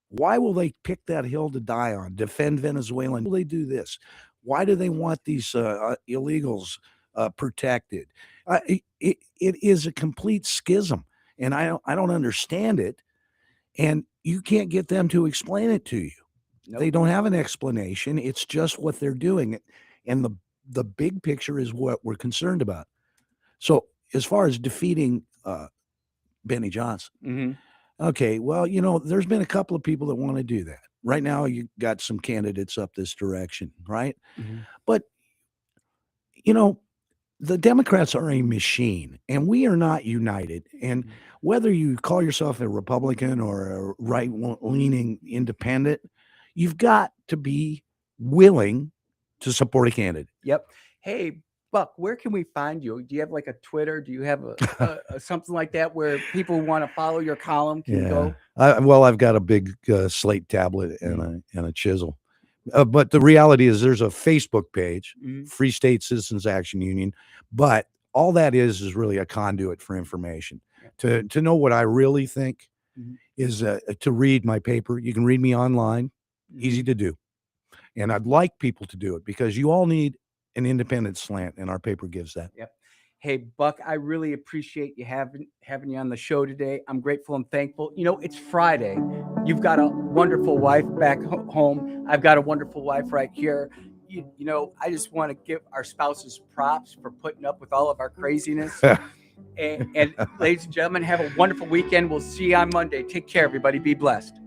S3: Why will they pick that hill to die on? Defend Venezuela? Why will they do this? Why do they want these illegals protected? It is a complete schism, and I don't understand it. And you can't get them to explain it to you.
S1: Nope.
S3: They don't have an explanation. It's just what they're doing, and the big picture is what we're concerned about. So, as far as defeating Benny Johnson,
S1: Mhm.
S3: okay, well, there's been a couple of people that want to do that. Right now, you got some candidates up this direction, right?
S1: Mhm.
S3: But, the Democrats are a machine, and we are not united. And whether you call yourself a Republican or a right-leaning independent, you've got to be willing to support a candidate.
S1: Yep. Hey, Buck, where can we find you? Do you have like a Twitter? Do you have a something like that where people want to follow your column can go?
S3: I've got a big slate tablet and a chisel. But the reality is there's a Facebook page,
S1: Mhm.
S3: Free State Citizens Action Union, but all that is really a conduit for information. To know what I really think
S1: Mhm.
S3: is to read my paper. You can read me online, easy to do. And I'd like people to do it because you all need an independent slant, and our paper gives that.
S1: Yep. Hey, Buck, I really appreciate you having you on the show today. I'm grateful and thankful. It's Friday. You've got a wonderful wife back home. I've got a wonderful wife right here. I just want to give our spouses props for putting up with all of our craziness. and ladies and gentlemen, have a wonderful weekend. We'll see you on Monday. Take care, everybody. Be blessed.